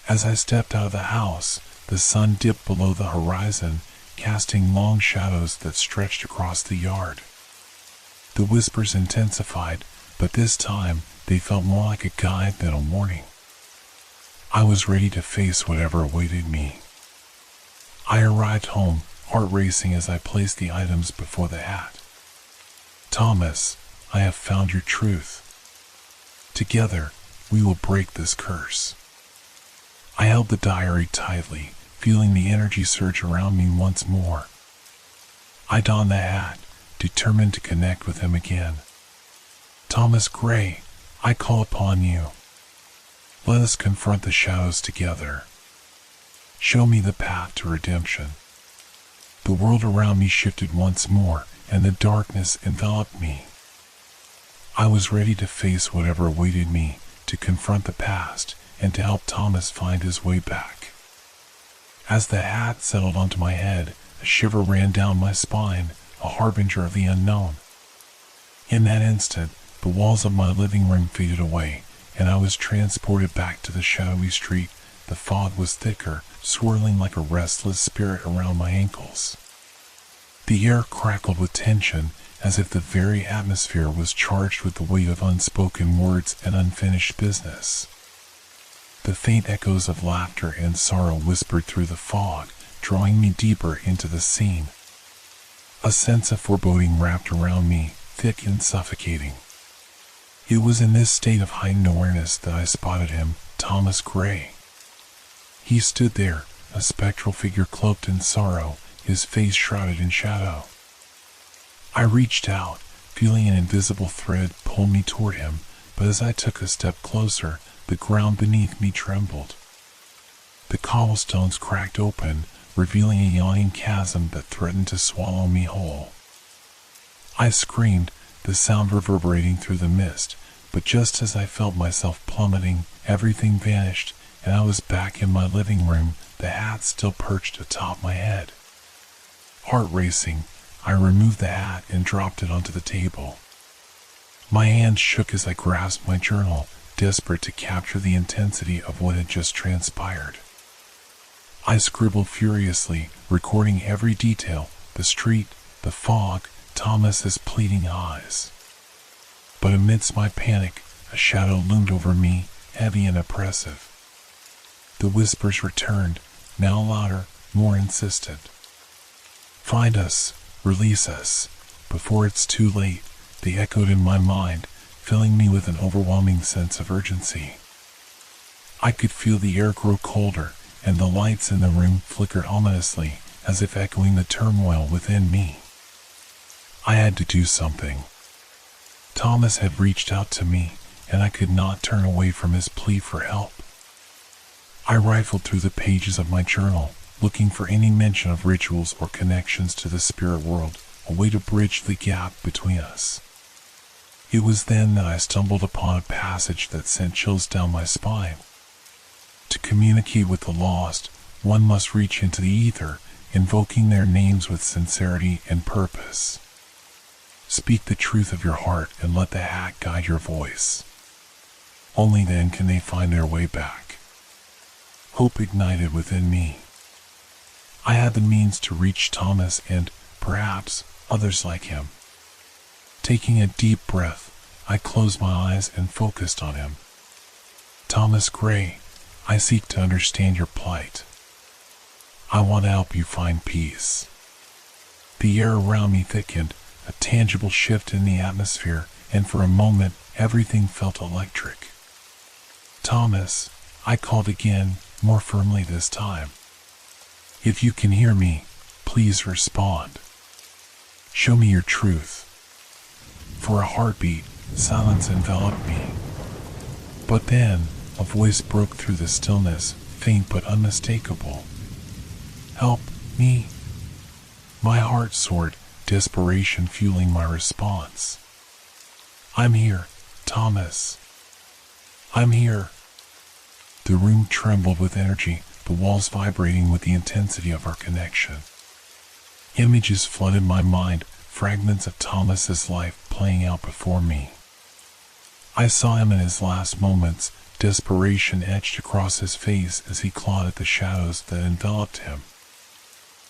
S1: As I stepped out of the house, the sun dipped below the horizon, casting long shadows that stretched across the yard. The whispers intensified, but this time they felt more like a guide than a warning. I was ready to face whatever awaited me. I arrived home, heart racing as I placed the items before the hat. Thomas, I have found your truth. Together, we will break this curse. I held the diary tightly, feeling the energy surge around me once more. I donned the hat, determined to connect with him again. Thomas Gray, I call upon you. Let us confront the shadows together. Show me the path to redemption. The world around me shifted once more, and the darkness enveloped me. I was ready to face whatever awaited me, to confront the past, and to help Thomas find his way back. As the hat settled onto my head, a shiver ran down my spine, a harbinger of the unknown. In that instant, the walls of my living room faded away, and I was transported back to the shadowy street. The fog was thicker, swirling like a restless spirit around my ankles. The air crackled with tension, as if the very atmosphere was charged with the weight of unspoken words and unfinished business. The faint echoes of laughter and sorrow whispered through the fog, drawing me deeper into the scene. A sense of foreboding wrapped around me, thick and suffocating. It was in this state of heightened awareness that I spotted him, Thomas Gray. He stood there, a spectral figure cloaked in sorrow, his face shrouded in shadow. I reached out, feeling an invisible thread pull me toward him, but as I took a step closer, the ground beneath me trembled. The cobblestones cracked open, revealing a yawning chasm that threatened to swallow me whole. I screamed, the sound reverberating through the mist, but just as I felt myself plummeting, everything vanished, and I was back in my living room, the hat still perched atop my head. Heart racing, I removed the hat and dropped it onto the table. My hands shook as I grasped my journal, desperate to capture the intensity of what had just transpired. I scribbled furiously, recording every detail, the street, the fog, Thomas's pleading eyes. But amidst my panic, a shadow loomed over me, heavy and oppressive. The whispers returned, now louder, more insistent. Find us, release us, before it's too late, they echoed in my mind, filling me with an overwhelming sense of urgency. I could feel the air grow colder, and the lights in the room flickered ominously, as if echoing the turmoil within me. I had to do something. Thomas had reached out to me, and I could not turn away from his plea for help. I rifled through the pages of my journal, looking for any mention of rituals or connections to the spirit world, a way to bridge the gap between us. It was then that I stumbled upon a passage that sent chills down my spine. To communicate with the lost, one must reach into the ether, invoking their names with sincerity and purpose. Speak the truth of your heart and let the hat guide your voice. Only then can they find their way back. Hope ignited within me. I had the means to reach Thomas and, perhaps, others like him. Taking a deep breath, I closed my eyes and focused on him. Thomas Gray, I seek to understand your plight. I want to help you find peace. The air around me thickened, a tangible shift in the atmosphere, and for a moment, everything felt electric. Thomas, I called again, more firmly this time. If you can hear me, please respond. Show me your truth. For a heartbeat, silence enveloped me. But then, a voice broke through the stillness, faint but unmistakable. Help me. My heart soared, desperation fueling my response. I'm here, Thomas. I'm here. The room trembled with energy, the walls vibrating with the intensity of our connection. Images flooded my mind, fragments of Thomas's life playing out before me. I saw him in his last moments, desperation etched across his face as he clawed at the shadows that enveloped him.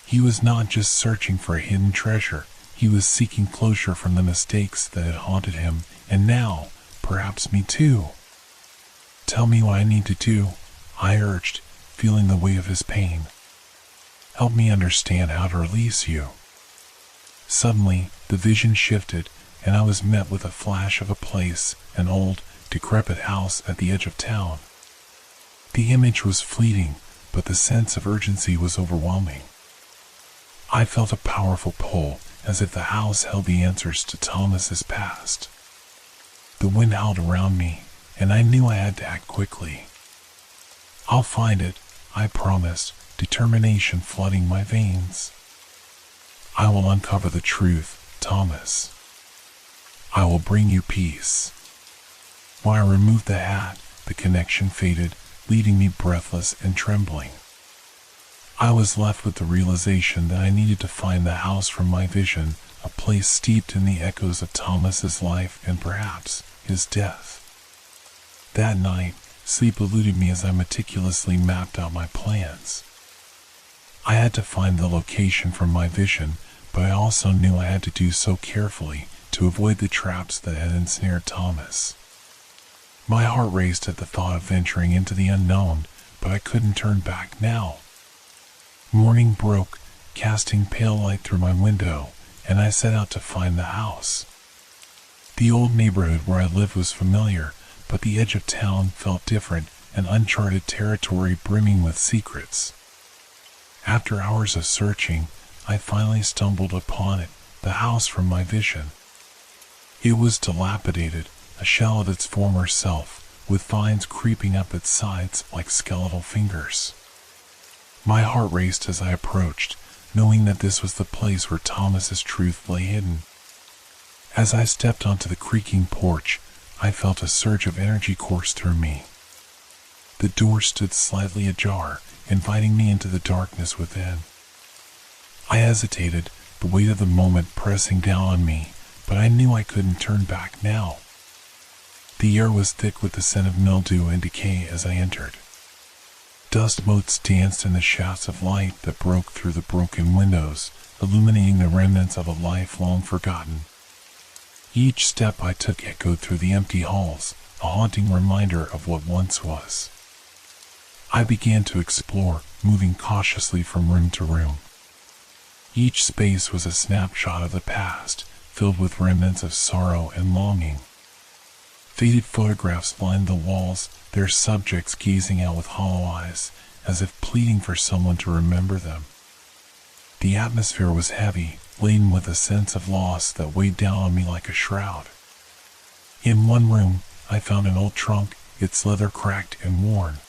S1: He was not just searching for a hidden treasure, he was seeking closure from the mistakes that had haunted him, and now, perhaps me too. Tell me what I need to do, I urged, feeling the weight of his pain. Help me understand how to release you. Suddenly, the vision shifted, and I was met with a flash of a place, an old, decrepit house at the edge of town. The image was fleeting, but the sense of urgency was overwhelming. I felt a powerful pull, as if the house held the answers to Thomas's past. The wind howled around me, and I knew I had to act quickly. I'll find it, I promised, determination flooding my veins. I will uncover the truth, Thomas. I will bring you peace. When I removed the hat, the connection faded, leaving me breathless and trembling. I was left with the realization that I needed to find the house from my vision, a place steeped in the echoes of Thomas's life and perhaps his death. That night, sleep eluded me as I meticulously mapped out my plans. I had to find the location from my vision, but I also knew I had to do so carefully to avoid the traps that had ensnared Thomas. My heart raced at the thought of venturing into the unknown, but I couldn't turn back now. Morning broke, casting pale light through my window, and I set out to find the house. The old neighborhood where I lived was familiar, but the edge of town felt different, an uncharted territory brimming with secrets. After hours of searching, I finally stumbled upon it, the house from my vision. It was dilapidated, a shell of its former self, with vines creeping up its sides like skeletal fingers. My heart raced as I approached, knowing that this was the place where Thomas's truth lay hidden. As I stepped onto the creaking porch, I felt a surge of energy course through me. The door stood slightly ajar, inviting me into the darkness within. I hesitated, the weight of the moment pressing down on me, but I knew I couldn't turn back now. The air was thick with the scent of mildew and decay as I entered. Dust motes danced in the shafts of light that broke through the broken windows, illuminating the remnants of a life long forgotten. Each step I took echoed through the empty halls, a haunting reminder of what once was. I began to explore, moving cautiously from room to room. Each space was a snapshot of the past, filled with remnants of sorrow and longing. Faded photographs lined the walls, their subjects gazing out with hollow eyes, as if pleading for someone to remember them. The atmosphere was heavy, laden with a sense of loss that weighed down on me like a shroud. In one room, I found an old trunk, its leather cracked and worn.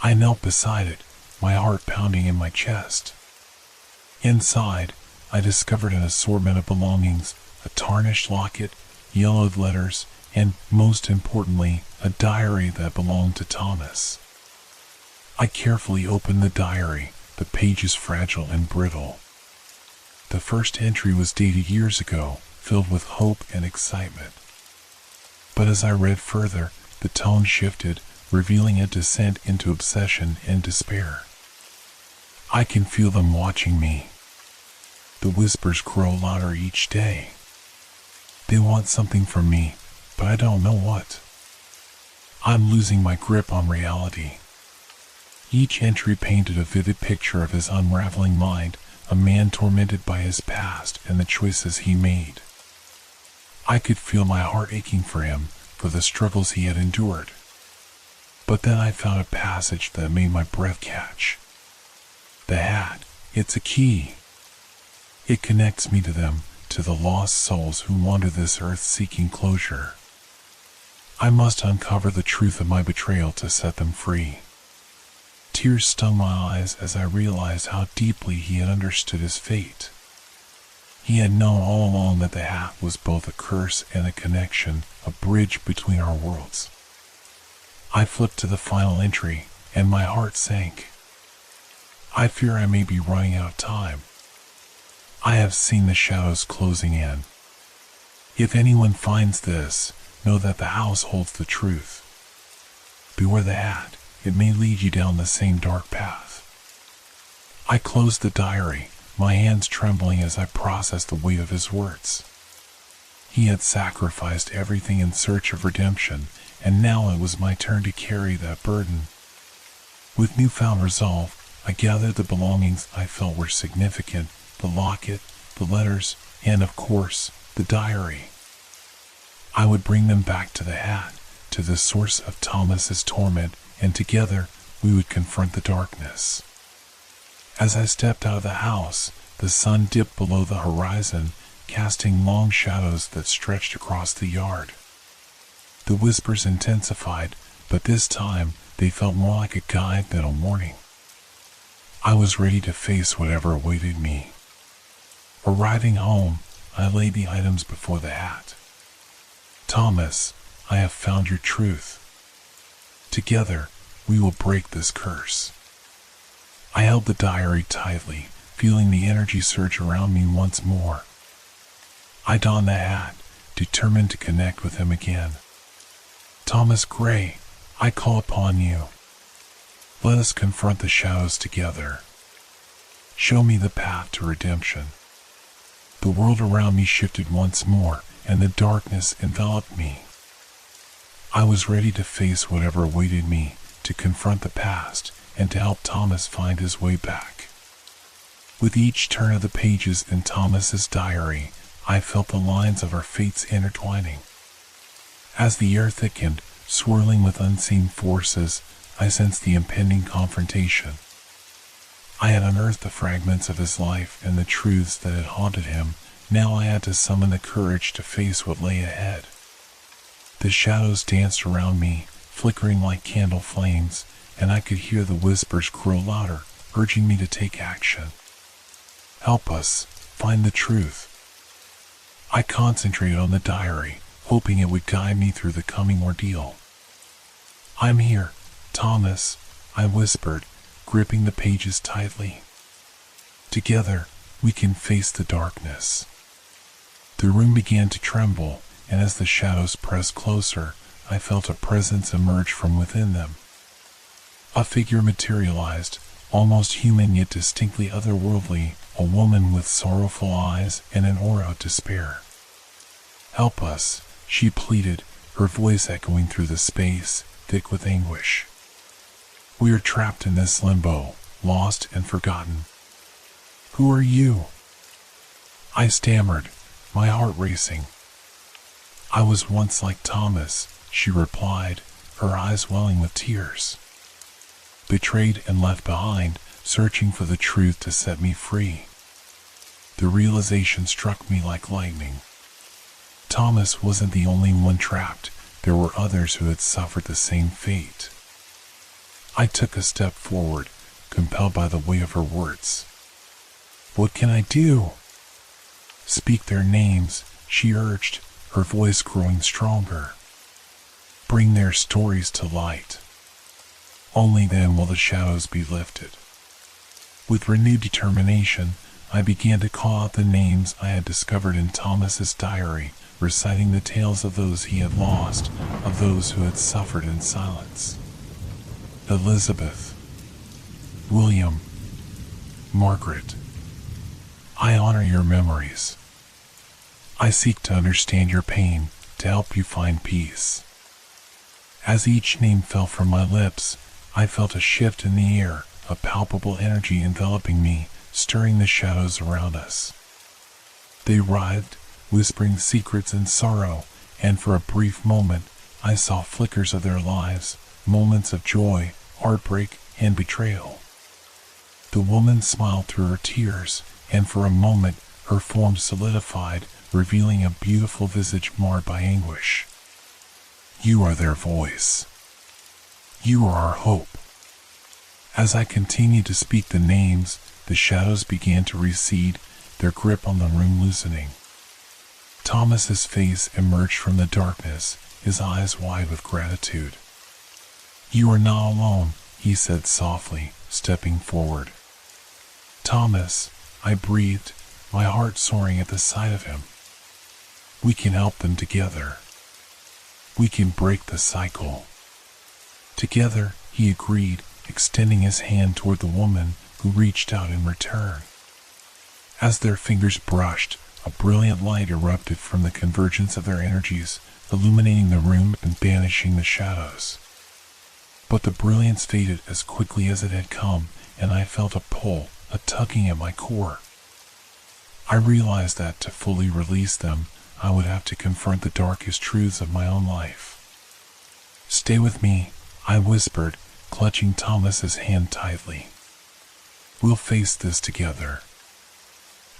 S1: I knelt beside it, my heart pounding in my chest. Inside, I discovered an assortment of belongings, a tarnished locket, yellowed letters, and, most importantly, a diary that belonged to Thomas. I carefully opened the diary, the pages fragile and brittle. The first entry was dated years ago, filled with hope and excitement. But as I read further, the tone shifted, revealing a descent into obsession and despair. I can feel them watching me. The whispers grow louder each day. They want something from me, but I don't know what. I'm losing my grip on reality. Each entry painted a vivid picture of his unraveling mind, a man tormented by his past and the choices he made. I could feel my heart aching for him, for the struggles he had endured. But then I found a passage that made my breath catch. The hat, it's a key. It connects me to them, to the lost souls who wander this earth seeking closure. I must uncover the truth of my betrayal to set them free. Tears stung my eyes as I realized how deeply he had understood his fate. He had known all along that the hat was both a curse and a connection, a bridge between our worlds. I flipped to the final entry, and my heart sank. I fear I may be running out of time. I have seen the shadows closing in. If anyone finds this, know that the house holds the truth. Beware the hat, it may lead you down the same dark path. I closed the diary, my hands trembling as I processed the weight of his words. He had sacrificed everything in search of redemption, and now it was my turn to carry that burden. With newfound resolve, I gathered the belongings I felt were significant, the locket, the letters, and of course, the diary. I would bring them back to the hat, to the source of Thomas's torment, and together we would confront the darkness. As I stepped out of the house, the sun dipped below the horizon, casting long shadows that stretched across the yard. The whispers intensified, but this time they felt more like a guide than a warning. I was ready to face whatever awaited me. Arriving home, I laid the items before the hat. Thomas, I have found your truth. Together, we will break this curse. I held the diary tightly, feeling the energy surge around me once more. I donned the hat, determined to connect with him again. Thomas Gray, I call upon you. Let us confront the shadows together. Show me the path to redemption. The world around me shifted once more, and the darkness enveloped me. I was ready to face whatever awaited me, to confront the past, and to help Thomas find his way back. With each turn of the pages in Thomas's diary, I felt the lines of our fates intertwining. As the air thickened, swirling with unseen forces, I sensed the impending confrontation. I had unearthed the fragments of his life and the truths that had haunted him. Now I had to summon the courage to face what lay ahead. The shadows danced around me, flickering like candle flames, and I could hear the whispers grow louder, urging me to take action. Help us, find the truth. I concentrated on the diary, hoping it would guide me through the coming ordeal. I'm here, Thomas, I whispered, gripping the pages tightly. Together, we can face the darkness. The room began to tremble, and as the shadows pressed closer, I felt a presence emerge from within them. A figure materialized, almost human yet distinctly otherworldly, a woman with sorrowful eyes and an aura of despair. Help us, she pleaded, her voice echoing through the space, thick with anguish. We are trapped in this limbo, lost and forgotten. Who are you? I stammered, my heart racing. I was once like Thomas, she replied, her eyes welling with tears. Betrayed and left behind, searching for the truth to set me free. The realization struck me like lightning. Thomas wasn't the only one trapped. There were others who had suffered the same fate. I took a step forward, compelled by the weight of her words. What can I do? Speak their names, she urged, her voice growing stronger. Bring their stories to light. Only then will the shadows be lifted. With renewed determination, I began to call out the names I had discovered in Thomas's diary, reciting the tales of those he had lost, of those who had suffered in silence. Elizabeth, William, Margaret, I honor your memories. I seek to understand your pain, to help you find peace. As each name fell from my lips, I felt a shift in the air, a palpable energy enveloping me, stirring the shadows around us. They writhed, whispering secrets and sorrow, and for a brief moment, I saw flickers of their lives, moments of joy, heartbreak, and betrayal. The woman smiled through her tears, and for a moment, her form solidified, revealing a beautiful visage marred by anguish. You are their voice. You are our hope. As I continued to speak the names, the shadows began to recede, their grip on the room loosening. Thomas's face emerged from the darkness, his eyes wide with gratitude. You are not alone, he said softly, stepping forward. Thomas, I breathed, my heart soaring at the sight of him. We can help them together. We can break the cycle. Together, he agreed, extending his hand toward the woman, who reached out in return. As their fingers brushed, a brilliant light erupted from the convergence of their energies, illuminating the room and banishing the shadows. But the brilliance faded as quickly as it had come, and I felt a pull, a tugging at my core. I realized that to fully release them, I would have to confront the darkest truths of my own life. Stay with me, I whispered, clutching Thomas's hand tightly. We'll face this together.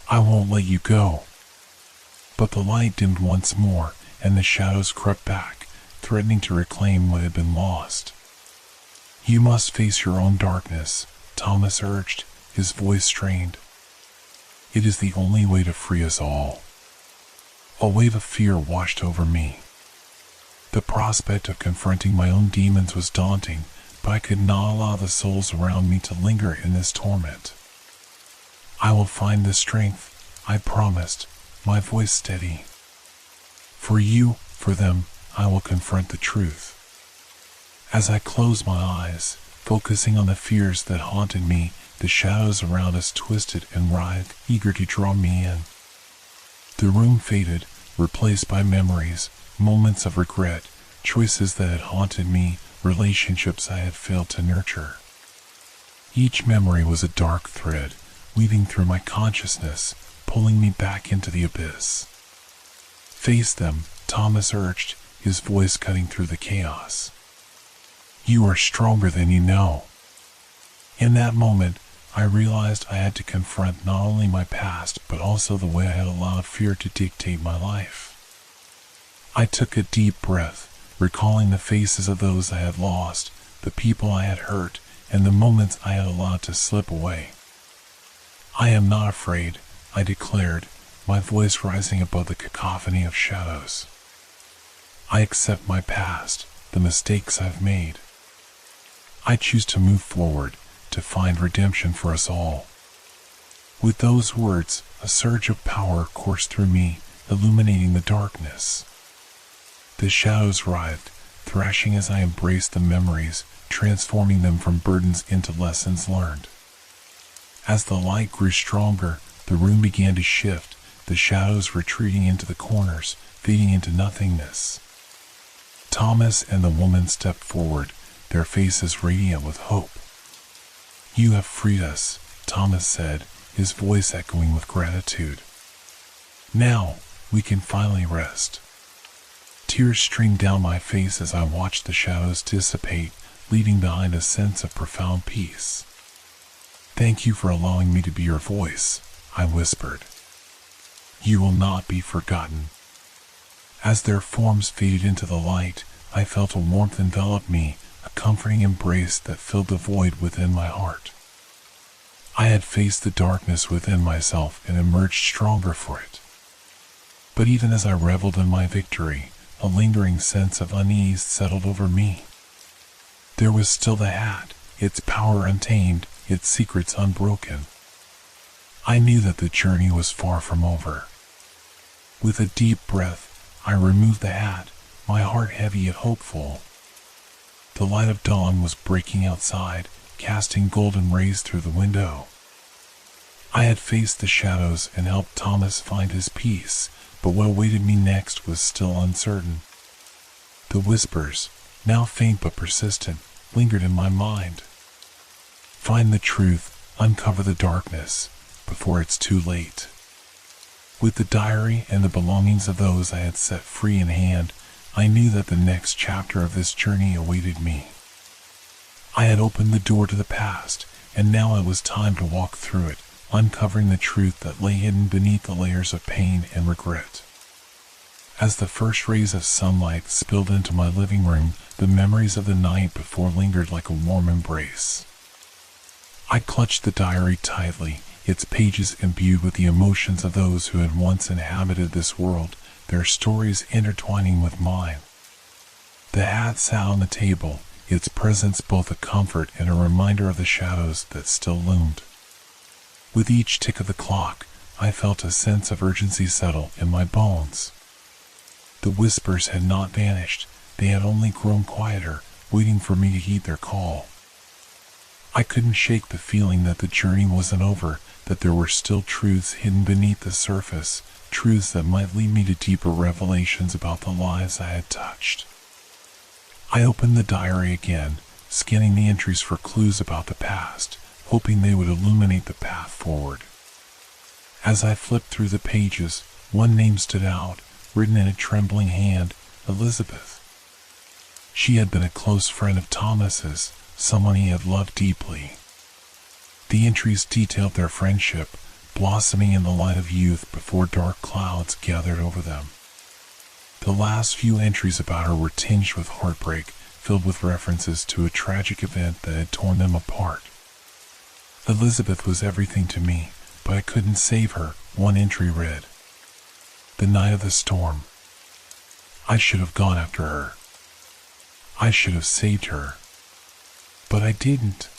S1: I won't let you go. But the light dimmed once more, and the shadows crept back, threatening to reclaim what had been lost. You must face your own darkness, Thomas urged, his voice strained. It is the only way to free us all. A wave of fear washed over me. The prospect of confronting my own demons was daunting, but I could not allow the souls around me to linger in this torment. I will find the strength, I promised, my voice steady. For you, for them, I will confront the truth. As I closed my eyes, focusing on the fears that haunted me, the shadows around us twisted and writhed, eager to draw me in. The room faded, replaced by memories, moments of regret, choices that had haunted me, relationships I had failed to nurture. Each memory was a dark thread, weaving through my consciousness, pulling me back into the abyss. Face them, Thomas urged, his voice cutting through the chaos. You are stronger than you know. In that moment, I realized I had to confront not only my past, but also the way I had allowed fear to dictate my life. I took a deep breath, recalling the faces of those I had lost, the people I had hurt, and the moments I had allowed to slip away. I am not afraid, I declared, my voice rising above the cacophony of shadows. I accept my past, the mistakes I've made. I choose to move forward, to find redemption for us all. With those words, a surge of power coursed through me, illuminating the darkness. The shadows writhed, thrashing as I embraced the memories, transforming them from burdens into lessons learned. As the light grew stronger, the room began to shift, the shadows retreating into the corners, fading into nothingness. Thomas and the woman stepped forward, their faces radiant with hope. You have freed us, Thomas said, his voice echoing with gratitude. Now, we can finally rest. Tears streamed down my face as I watched the shadows dissipate, leaving behind a sense of profound peace. "Thank you for allowing me to be your voice," I whispered. "You will not be forgotten." As their forms faded into the light, I felt a warmth envelop me, a comforting embrace that filled the void within my heart. I had faced the darkness within myself and emerged stronger for it. But even as I reveled in my victory, a lingering sense of unease settled over me. There was still the hat, its power untamed, its secrets unbroken. I knew that the journey was far from over. With a deep breath, I removed the hat, my heart heavy yet hopeful. The light of dawn was breaking outside, casting golden rays through the window. I had faced the shadows and helped Thomas find his peace, but what awaited me next was still uncertain. The whispers, now faint but persistent, lingered in my mind. Find the truth, uncover the darkness, before it's too late. With the diary and the belongings of those I had set free in hand, I knew that the next chapter of this journey awaited me. I had opened the door to the past, and now it was time to walk through it, uncovering the truth that lay hidden beneath the layers of pain and regret. As the first rays of sunlight spilled into my living room, the memories of the night before lingered like a warm embrace. I clutched the diary tightly, its pages imbued with the emotions of those who had once inhabited this world, their stories intertwining with mine. The hat sat on the table, its presence both a comfort and a reminder of the shadows that still loomed. With each tick of the clock, I felt a sense of urgency settle in my bones. The whispers had not vanished, they had only grown quieter, waiting for me to heed their call. I couldn't shake the feeling that the journey wasn't over, that there were still truths hidden beneath the surface, truths that might lead me to deeper revelations about the lives I had touched. I opened the diary again, scanning the entries for clues about the past, hoping they would illuminate the path forward. As I flipped through the pages, one name stood out, written in a trembling hand, Elizabeth. She had been a close friend of Thomas's, someone he had loved deeply. The entries detailed their friendship, blossoming in the light of youth before dark clouds gathered over them. The last few entries about her were tinged with heartbreak, filled with references to a tragic event that had torn them apart. Elizabeth was everything to me, but I couldn't save her, one entry read. The night of the storm. I should have gone after her. I should have saved her. But I didn't.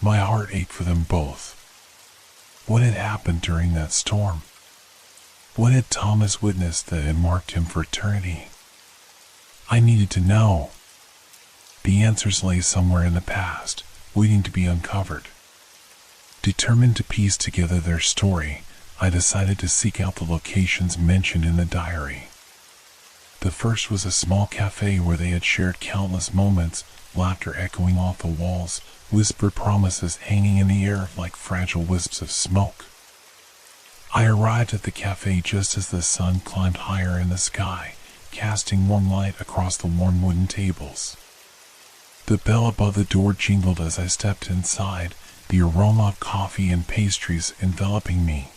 S1: My heart ached for them both. What had happened during that storm? What had Thomas witnessed that had marked him for eternity? I needed to know. The answers lay somewhere in the past, waiting to be uncovered. Determined to piece together their story, I decided to seek out the locations mentioned in the diary. The first was a small cafe where they had shared countless moments, laughter echoing off the walls, whispered promises hanging in the air like fragile wisps of smoke. I arrived at the cafe just as the sun climbed higher in the sky, casting warm light across the worn wooden tables. The bell above the door jingled as I stepped inside, the aroma of coffee and pastries enveloping me.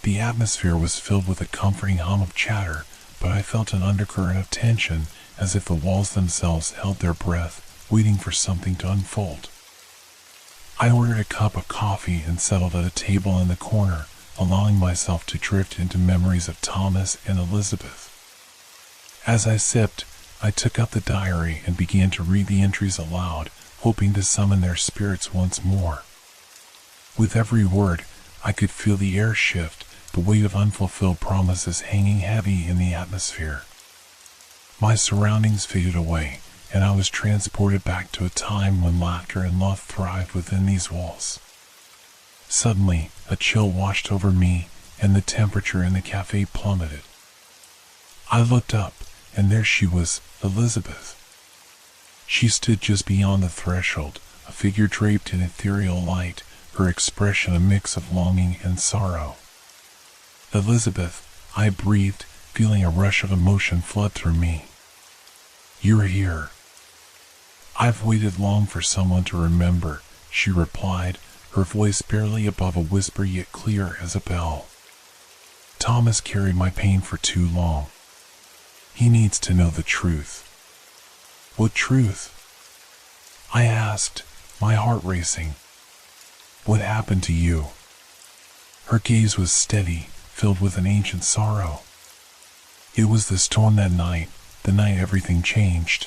S1: The atmosphere was filled with a comforting hum of chatter, but I felt an undercurrent of tension, as if the walls themselves held their breath, waiting for something to unfold. I ordered a cup of coffee and settled at a table in the corner, allowing myself to drift into memories of Thomas and Elizabeth. As I sipped, I took up the diary and began to read the entries aloud, hoping to summon their spirits once more. With every word, I could feel the air shift, the weight of unfulfilled promises hanging heavy in the atmosphere. My surroundings faded away, and I was transported back to a time when laughter and love thrived within these walls. Suddenly, a chill washed over me, and the temperature in the cafe plummeted. I looked up, and there she was, Elizabeth. She stood just beyond the threshold, a figure draped in ethereal light, her expression a mix of longing and sorrow. Elizabeth, I breathed, feeling a rush of emotion flood through me. "You're here." "I've waited long for someone to remember," she replied, her voice barely above a whisper yet clear as a bell. "Thomas carried my pain for too long. He needs to know the truth." "What truth?" I asked, my heart racing. "What happened to you?" Her gaze was steady, filled with an ancient sorrow. "It was the storm that night, the night everything changed.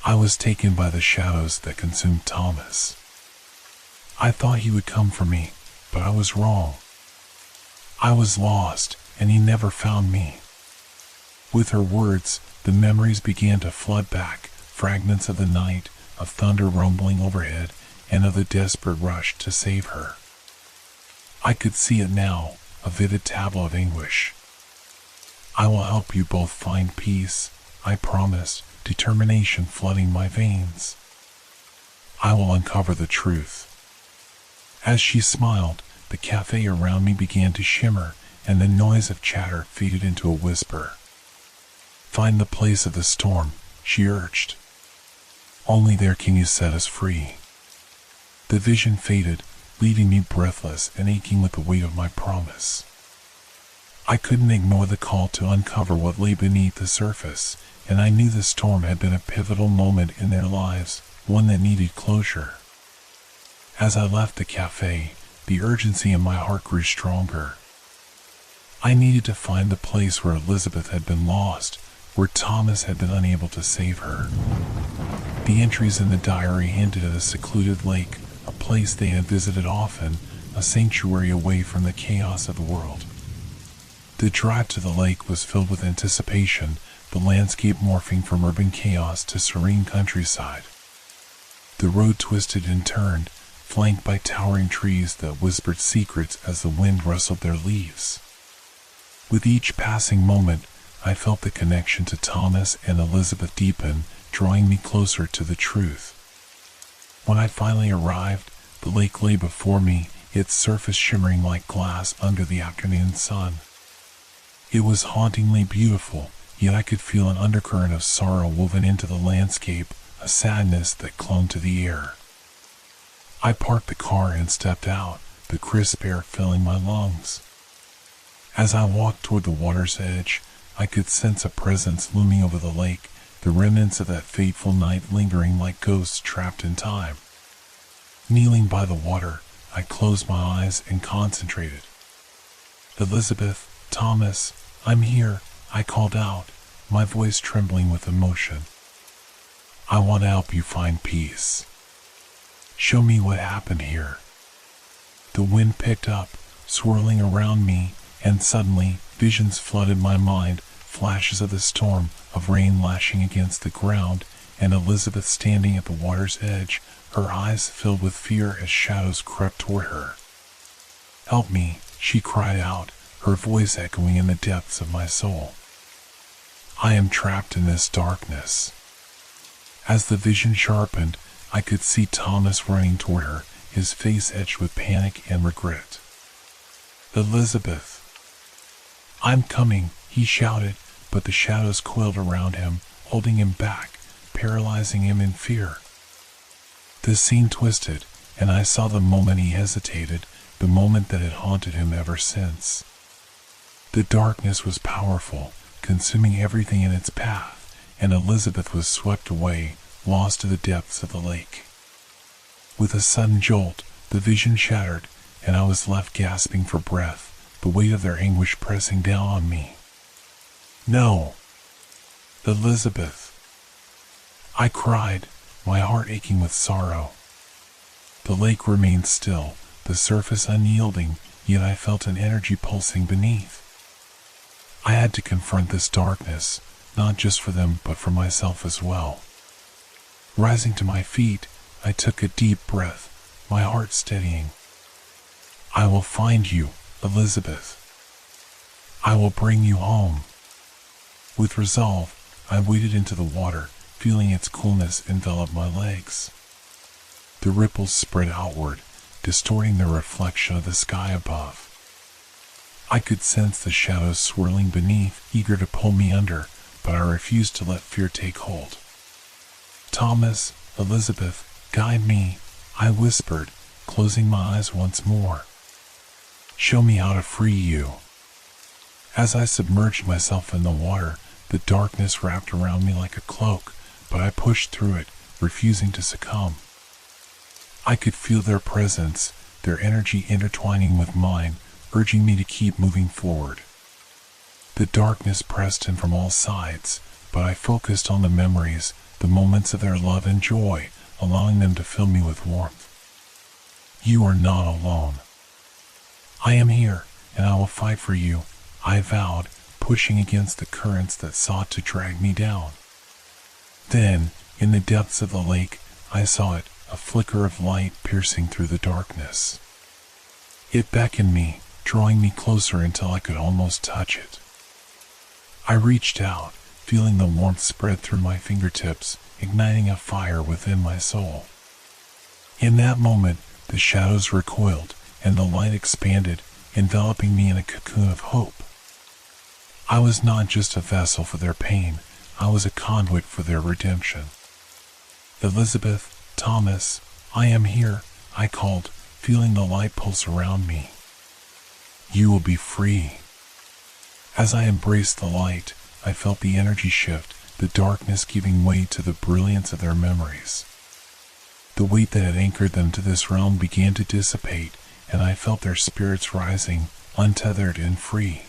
S1: I was taken by the shadows that consumed Thomas. I thought he would come for me, but I was wrong. I was lost, and he never found me." With her words, the memories began to flood back, fragments of the night, of thunder rumbling overhead, and of the desperate rush to save her. I could see it now, a vivid tableau of anguish. "I will help you both find peace," I promised, determination flooding my veins. "I will uncover the truth." As she smiled, the cafe around me began to shimmer, and the noise of chatter faded into a whisper. "Find the place of the storm," she urged. "Only there can you set us free." The vision faded, leaving me breathless and aching with the weight of my promise. I couldn't ignore the call to uncover what lay beneath the surface, and I knew the storm had been a pivotal moment in their lives, one that needed closure. As I left the cafe, the urgency in my heart grew stronger. I needed to find the place where Elizabeth had been lost, where Thomas had been unable to save her. The entries in the diary hinted at a secluded lake, a place they had visited often, a sanctuary away from the chaos of the world. The drive to the lake was filled with anticipation, the landscape morphing from urban chaos to serene countryside. The road twisted and turned, flanked by towering trees that whispered secrets as the wind rustled their leaves. With each passing moment, I felt the connection to Thomas and Elizabeth deepen, drawing me closer to the truth. When I finally arrived, the lake lay before me, its surface shimmering like glass under the afternoon sun. It was hauntingly beautiful, yet I could feel an undercurrent of sorrow woven into the landscape, a sadness that clung to the air. I parked the car and stepped out, the crisp air filling my lungs. As I walked toward the water's edge, I could sense a presence looming over the lake, the remnants of that fateful night lingering like ghosts trapped in time. Kneeling by the water, I closed my eyes and concentrated. "Elizabeth, Thomas, I'm here," I called out, my voice trembling with emotion. "I want to help you find peace. Show me what happened here." The wind picked up, swirling around me, and suddenly visions flooded my mind, flashes of the storm, of rain lashing against the ground, and Elizabeth standing at the water's edge, her eyes filled with fear as shadows crept toward her. "Help me," she cried out, her voice echoing in the depths of my soul. "I am trapped in this darkness." As the vision sharpened, I could see Thomas running toward her, his face etched with panic and regret. "Elizabeth!" "I'm coming," he shouted, but the shadows coiled around him, holding him back, paralyzing him in fear. The scene twisted, and I saw the moment he hesitated, the moment that had haunted him ever since. The darkness was powerful, consuming everything in its path, and Elizabeth was swept away, lost to the depths of the lake. With a sudden jolt, the vision shattered, and I was left gasping for breath, the weight of their anguish pressing down on me. "No! Elizabeth!" I cried, my heart aching with sorrow. The lake remained still, the surface unyielding, yet I felt an energy pulsing beneath. I had to confront this darkness, not just for them but for myself as well. Rising to my feet, I took a deep breath, my heart steadying. "I will find you, Elizabeth. I will bring you home." With resolve, I waded into the water, feeling its coolness envelop my legs. The ripples spread outward, distorting the reflection of the sky above. I could sense the shadows swirling beneath, eager to pull me under, but I refused to let fear take hold. "Thomas, Elizabeth, guide me," I whispered, closing my eyes once more. "Show me how to free you." As I submerged myself in the water, the darkness wrapped around me like a cloak, but I pushed through it, refusing to succumb. I could feel their presence, their energy intertwining with mine, urging me to keep moving forward. The darkness pressed in from all sides, but I focused on the memories, the moments of their love and joy, allowing them to fill me with warmth. "You are not alone. I am here, and I will fight for you," I vowed, pushing against the currents that sought to drag me down. Then, in the depths of the lake, I saw it, a flicker of light piercing through the darkness. It beckoned me, drawing me closer until I could almost touch it. I reached out, feeling the warmth spread through my fingertips, igniting a fire within my soul. In that moment, the shadows recoiled, and the light expanded, enveloping me in a cocoon of hope. I was not just a vessel for their pain, I was a conduit for their redemption. "Elizabeth, Thomas, I am here," I called, feeling the light pulse around me. "You will be free." As I embraced the light, I felt the energy shift, the darkness giving way to the brilliance of their memories. The weight that had anchored them to this realm began to dissipate, and I felt their spirits rising, untethered and free.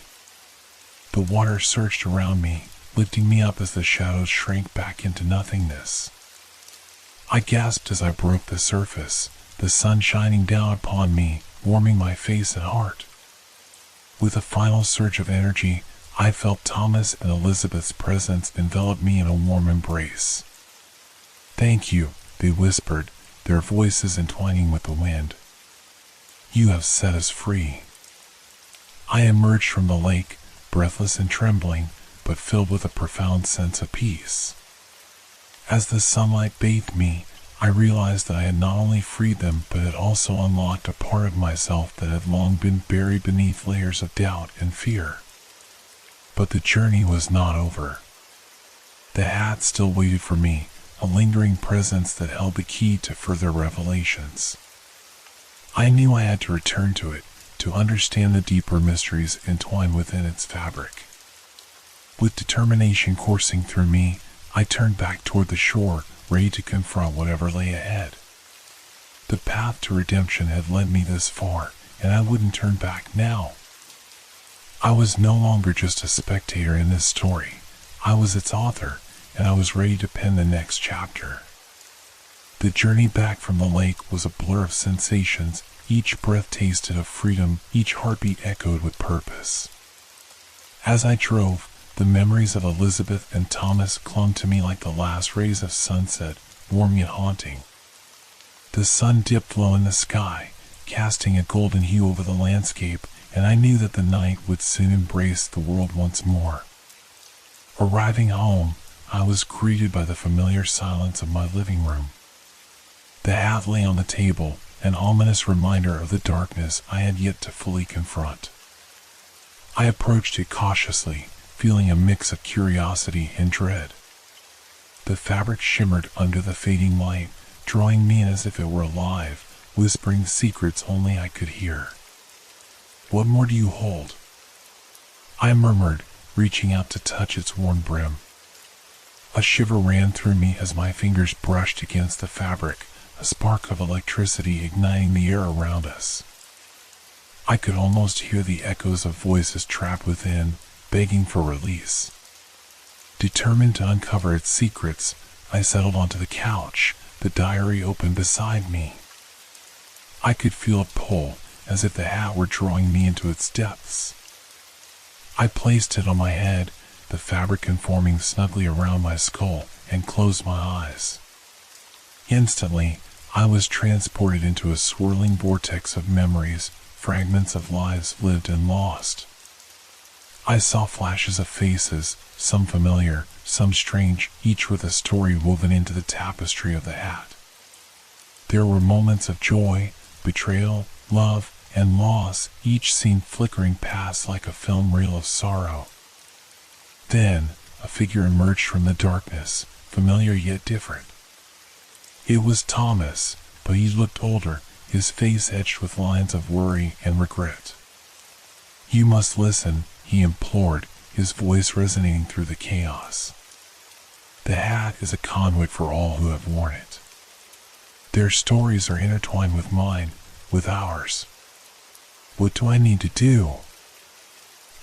S1: The water surged around me, lifting me up as the shadows shrank back into nothingness. I gasped as I broke the surface, the sun shining down upon me, warming my face and heart. With a final surge of energy, I felt Thomas and Elizabeth's presence envelop me in a warm embrace. "Thank you," they whispered, their voices entwining with the wind. "You have set us free." I emerged from the lake, breathless and trembling, but filled with a profound sense of peace. As the sunlight bathed me, I realized that I had not only freed them, but had also unlocked a part of myself that had long been buried beneath layers of doubt and fear. But the journey was not over. The hat still waited for me, a lingering presence that held the key to further revelations. I knew I had to return to it, to understand the deeper mysteries entwined within its fabric. With determination coursing through me, I turned back toward the shore, ready to confront whatever lay ahead. The path to redemption had led me this far, and I wouldn't turn back now. I was no longer just a spectator in this story. I was its author, and I was ready to pen the next chapter. The journey back from the lake was a blur of sensations. Each breath tasted of freedom, each heartbeat echoed with purpose. As I drove, the memories of Elizabeth and Thomas clung to me like the last rays of sunset, warm yet haunting. The sun dipped low in the sky, casting a golden hue over the landscape, and I knew that the night would soon embrace the world once more. Arriving home, I was greeted by the familiar silence of my living room. The hat lay on the table, an ominous reminder of the darkness I had yet to fully confront. I approached it cautiously, feeling a mix of curiosity and dread. The fabric shimmered under the fading light, drawing me in as if it were alive, whispering secrets only I could hear. "What more do you hold?" I murmured, reaching out to touch its worn brim. A shiver ran through me as my fingers brushed against the fabric, a spark of electricity igniting the air around us. I could almost hear the echoes of voices trapped within, begging for release. Determined to uncover its secrets, I settled onto the couch, the diary open beside me. I could feel a pull, as if the hat were drawing me into its depths. I placed it on my head, the fabric conforming snugly around my skull, and closed my eyes. Instantly, I was transported into a swirling vortex of memories, fragments of lives lived and lost. I saw flashes of faces, some familiar, some strange, each with a story woven into the tapestry of the hat. There were moments of joy, betrayal, love, and loss, each scene flickering past like a film reel of sorrow. Then, a figure emerged from the darkness, familiar yet different. It was Thomas, but he looked older, his face etched with lines of worry and regret. "You must listen," he implored, his voice resonating through the chaos. "The hat is a conduit for all who have worn it. Their stories are intertwined with mine, with ours. What do I need to do?"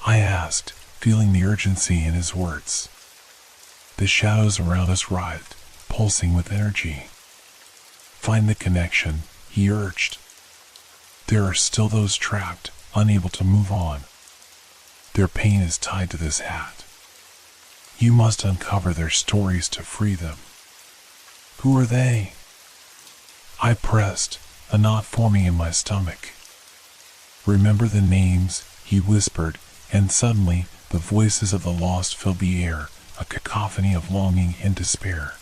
S1: I asked, feeling the urgency in his words. The shadows around us writhed, pulsing with energy. "Find the connection," he urged. "There are still those trapped, unable to move on. Their pain is tied to this hat. You must uncover their stories to free them." "Who are they?" I pressed, a knot forming in my stomach. "Remember the names," he whispered, and suddenly, the voices of the lost filled the air, a cacophony of longing and despair.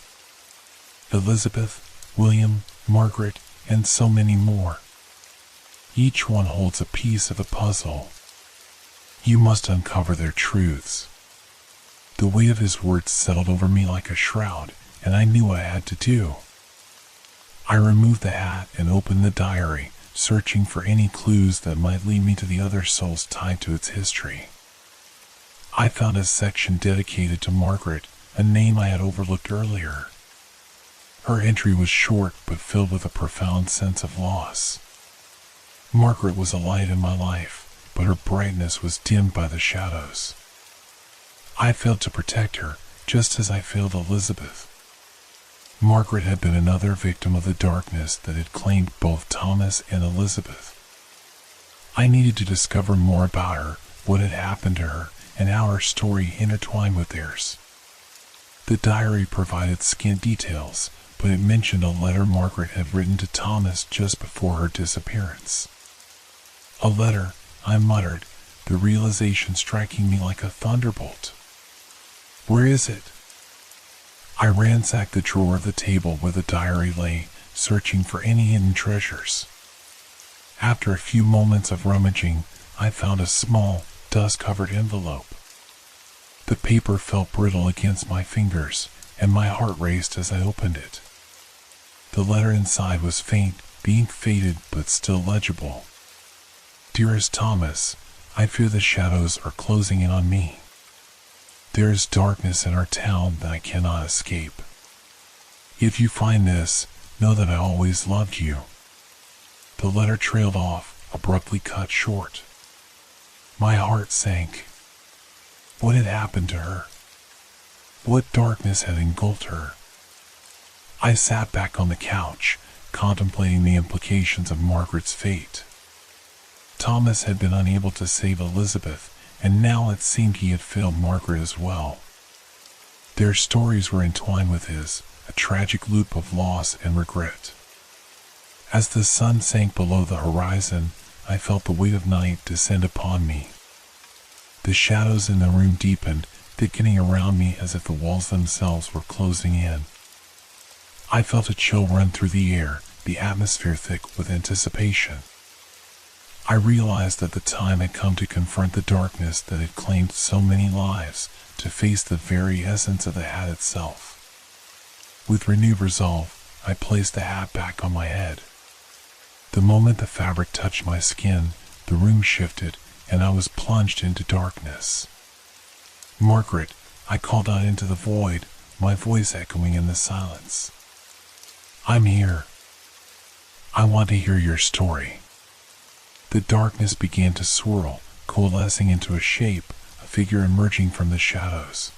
S1: Elizabeth, William, Margaret, and so many more. Each one holds a piece of the puzzle. You must uncover their truths. The weight of his words settled over me like a shroud, and I knew what I had to do. I removed the hat and opened the diary, searching for any clues that might lead me to the other souls tied to its history. I found a section dedicated to Margaret, a name I had overlooked earlier. Her entry was short but filled with a profound sense of loss. Margaret was a light in my life, but her brightness was dimmed by the shadows. I failed to protect her, just as I failed Elizabeth. Margaret had been another victim of the darkness that had claimed both Thomas and Elizabeth. I needed to discover more about her, what had happened to her, and how her story intertwined with theirs. The diary provided scant details, but it mentioned a letter Margaret had written to Thomas just before her disappearance. "A letter," I muttered, the realization striking me like a thunderbolt. "Where is it?" I ransacked the drawer of the table where the diary lay, searching for any hidden treasures. After a few moments of rummaging, I found a small, dust-covered envelope. The paper felt brittle against my fingers, and my heart raced as I opened it. The letter inside was faint, being faded but still legible. "Dearest Thomas, I fear the shadows are closing in on me. There is darkness in our town that I cannot escape. If you find this, know that I always loved you." The letter trailed off, abruptly cut short. My heart sank. What had happened to her? What darkness had engulfed her? I sat back on the couch, contemplating the implications of Margaret's fate. Thomas had been unable to save Elizabeth, and now it seemed he had failed Margaret as well. Their stories were entwined with his, a tragic loop of loss and regret. As the sun sank below the horizon, I felt the weight of night descend upon me. The shadows in the room deepened, thickening around me as if the walls themselves were closing in. I felt a chill run through the air, the atmosphere thick with anticipation. I realized that the time had come to confront the darkness that had claimed so many lives, to face the very essence of the hat itself. With renewed resolve, I placed the hat back on my head. The moment the fabric touched my skin, the room shifted, and I was plunged into darkness. "Margaret," I called out into the void, my voice echoing in the silence. "I'm here. I want to hear your story." The darkness began to swirl, coalescing into a shape, a figure emerging from the shadows.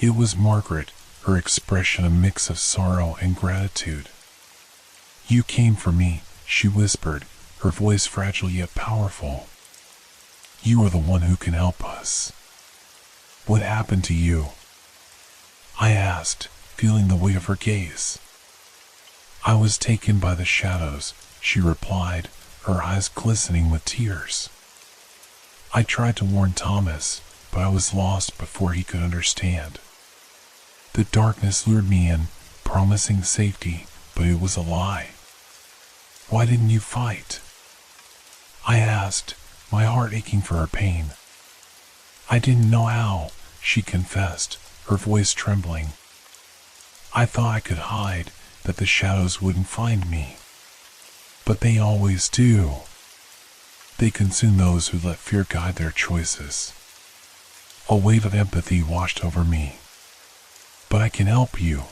S1: It was Margaret, her expression a mix of sorrow and gratitude. "You came for me," she whispered, her voice fragile yet powerful. "You are the one who can help us." "What happened to you?" I asked, feeling the weight of her gaze. "I was taken by the shadows," she replied, her eyes glistening with tears. "I tried to warn Thomas, but I was lost before he could understand. The darkness lured me in, promising safety, but it was a lie. Why didn't you fight?" I asked, my heart aching for her pain. I didn't know how, she confessed, her voice trembling. I thought I could hide, that the shadows wouldn't find me. But they always do. They consume those who let fear guide their choices. A wave of empathy washed over me. But I can help you.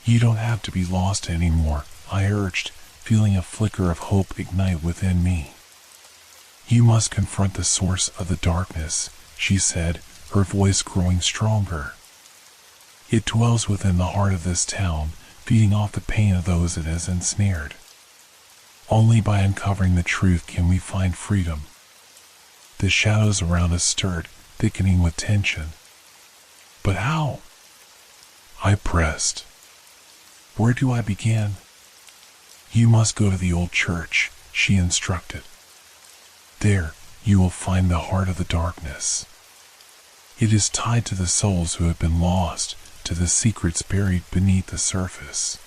S1: You don't have to be lost anymore, I urged, feeling a flicker of hope ignite within me. You must confront the source of the darkness, she said, her voice growing stronger. It dwells within the heart of this town, feeding off the pain of those it has ensnared. Only by uncovering the truth can we find freedom. The shadows around us stirred, thickening with tension. But how? I pressed. Where do I begin? You must go to the old church, she instructed. There, you will find the heart of the darkness. It is tied to the souls who have been lost, to the secrets buried beneath the surface.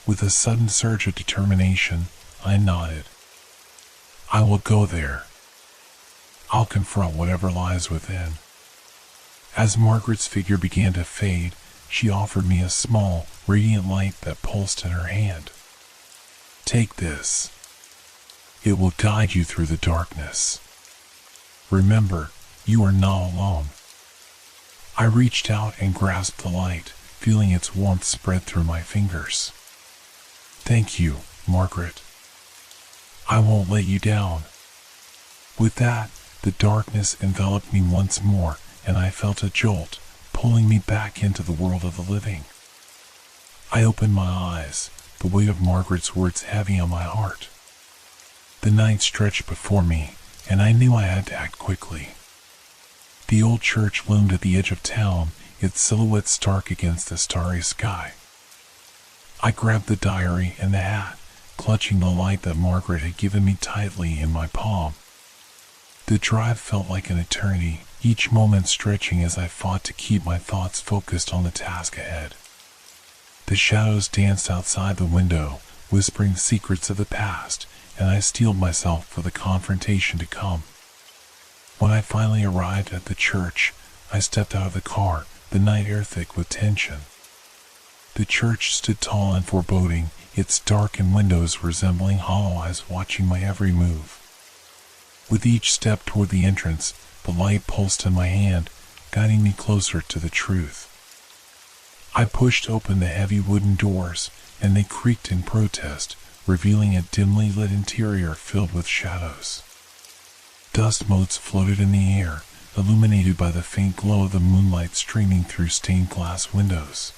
S1: With a sudden surge of determination, I nodded. I will go there. I'll confront whatever lies within. As Margaret's figure began to fade, she offered me a small, radiant light that pulsed in her hand. Take this. It will guide you through the darkness. Remember, you are not alone. I reached out and grasped the light, feeling its warmth spread through my fingers. Thank you, Margaret. I won't let you down. With that, the darkness enveloped me once more, and I felt a jolt, pulling me back into the world of the living. I opened my eyes, the weight of Margaret's words heavy on my heart. The night stretched before me, and I knew I had to act quickly. The old church loomed at the edge of town, its silhouette stark against the starry sky. I grabbed the diary and the hat, clutching the light that Margaret had given me tightly in my palm. The drive felt like an eternity, each moment stretching as I fought to keep my thoughts focused on the task ahead. The shadows danced outside the window, whispering secrets of the past, and I steeled myself for the confrontation to come. When I finally arrived at the church, I stepped out of the car, the night air thick with tension. The church stood tall and foreboding, its darkened windows resembling hollow eyes watching my every move. With each step toward the entrance, the light pulsed in my hand, guiding me closer to the truth. I pushed open the heavy wooden doors, and they creaked in protest, revealing a dimly lit interior filled with shadows. Dust motes floated in the air, illuminated by the faint glow of the moonlight streaming through stained glass windows.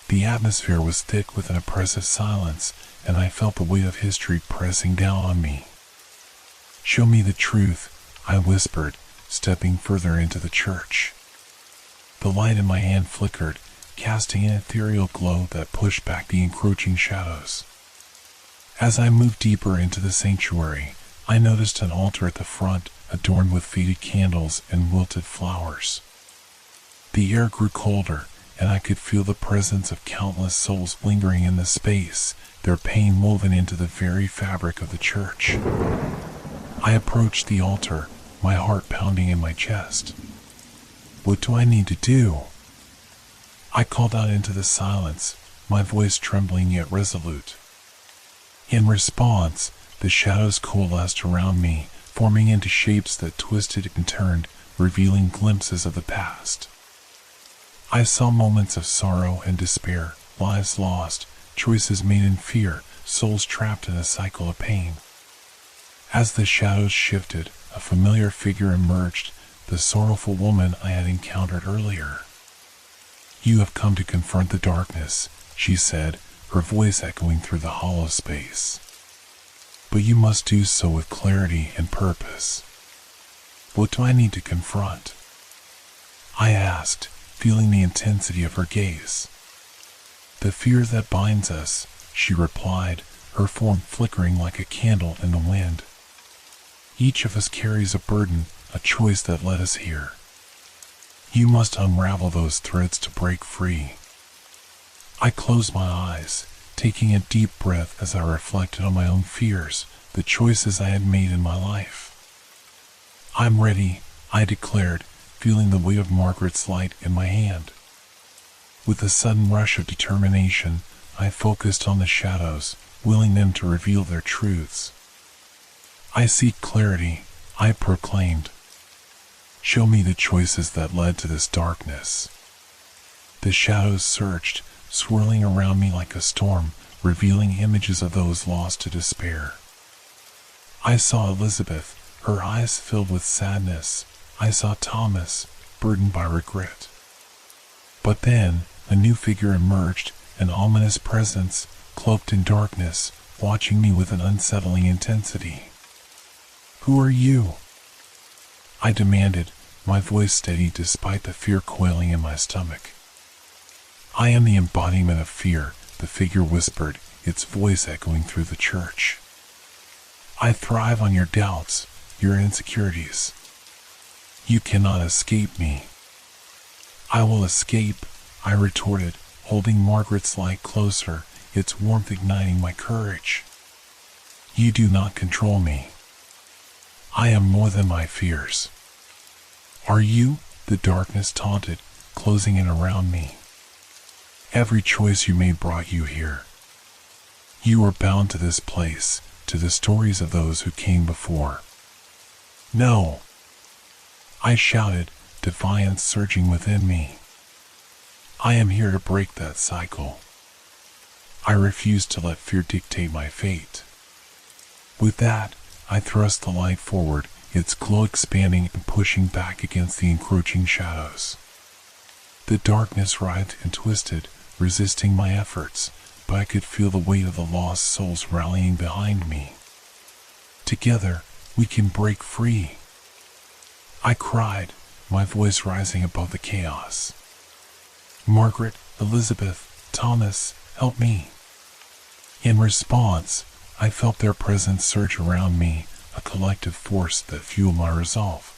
S1: The atmosphere was thick with an oppressive silence, and I felt the weight of history pressing down on me. Show me the truth, I whispered, stepping further into the church. The light in my hand flickered, casting an ethereal glow that pushed back the encroaching shadows. As I moved deeper into the sanctuary, I noticed an altar at the front, adorned with faded candles and wilted flowers. The air grew colder, and I could feel the presence of countless souls lingering in the space, their pain woven into the very fabric of the church. I approached the altar, my heart pounding in my chest. What do I need to do? I called out into the silence, my voice trembling yet resolute. In response, the shadows coalesced around me, forming into shapes that twisted and turned, revealing glimpses of the past. I saw moments of sorrow and despair, lives lost, choices made in fear, souls trapped in a cycle of pain. As the shadows shifted, a familiar figure emerged, the sorrowful woman I had encountered earlier. You have come to confront the darkness, she said, her voice echoing through the hollow space. But you must do so with clarity and purpose. What do I need to confront? I asked, feeling the intensity of her gaze. The fear that binds us, she replied, her form flickering like a candle in the wind. Each of us carries a burden, a choice that led us here. You must unravel those threads to break free. I closed my eyes, taking a deep breath as I reflected on my own fears, the choices I had made in my life. "I'm ready," I declared, feeling the weight of Margaret's light in my hand. With a sudden rush of determination, I focused on the shadows, willing them to reveal their truths. "I seek clarity," I proclaimed. "Show me the choices that led to this darkness." The shadows surged, swirling around me like a storm, revealing images of those lost to despair. I saw Elizabeth, her eyes filled with sadness. I saw Thomas, burdened by regret. But then, a new figure emerged, an ominous presence, cloaked in darkness, watching me with an unsettling intensity. "Who are you?" I demanded, my voice steady despite the fear coiling in my stomach. "I am the embodiment of fear," the figure whispered, its voice echoing through the church. "I thrive on your doubts, your insecurities. You cannot escape me." "I will escape," I retorted, holding Margaret's light closer, its warmth igniting my courage. "You do not control me. I am more than my fears." "Are you?" the darkness taunted, closing in around me. "Every choice you made brought you here. You are bound to this place, to the stories of those who came before." "No!" I shouted, defiance surging within me. "I am here to break that cycle. I refuse to let fear dictate my fate." With that, I thrust the light forward, its glow expanding and pushing back against the encroaching shadows. The darkness writhed and twisted, resisting my efforts, but I could feel the weight of the lost souls rallying behind me. "Together, we can break free," I cried, my voice rising above the chaos. "Margaret, Elizabeth, Thomas, help me." In response, I felt their presence surge around me, a collective force that fueled my resolve.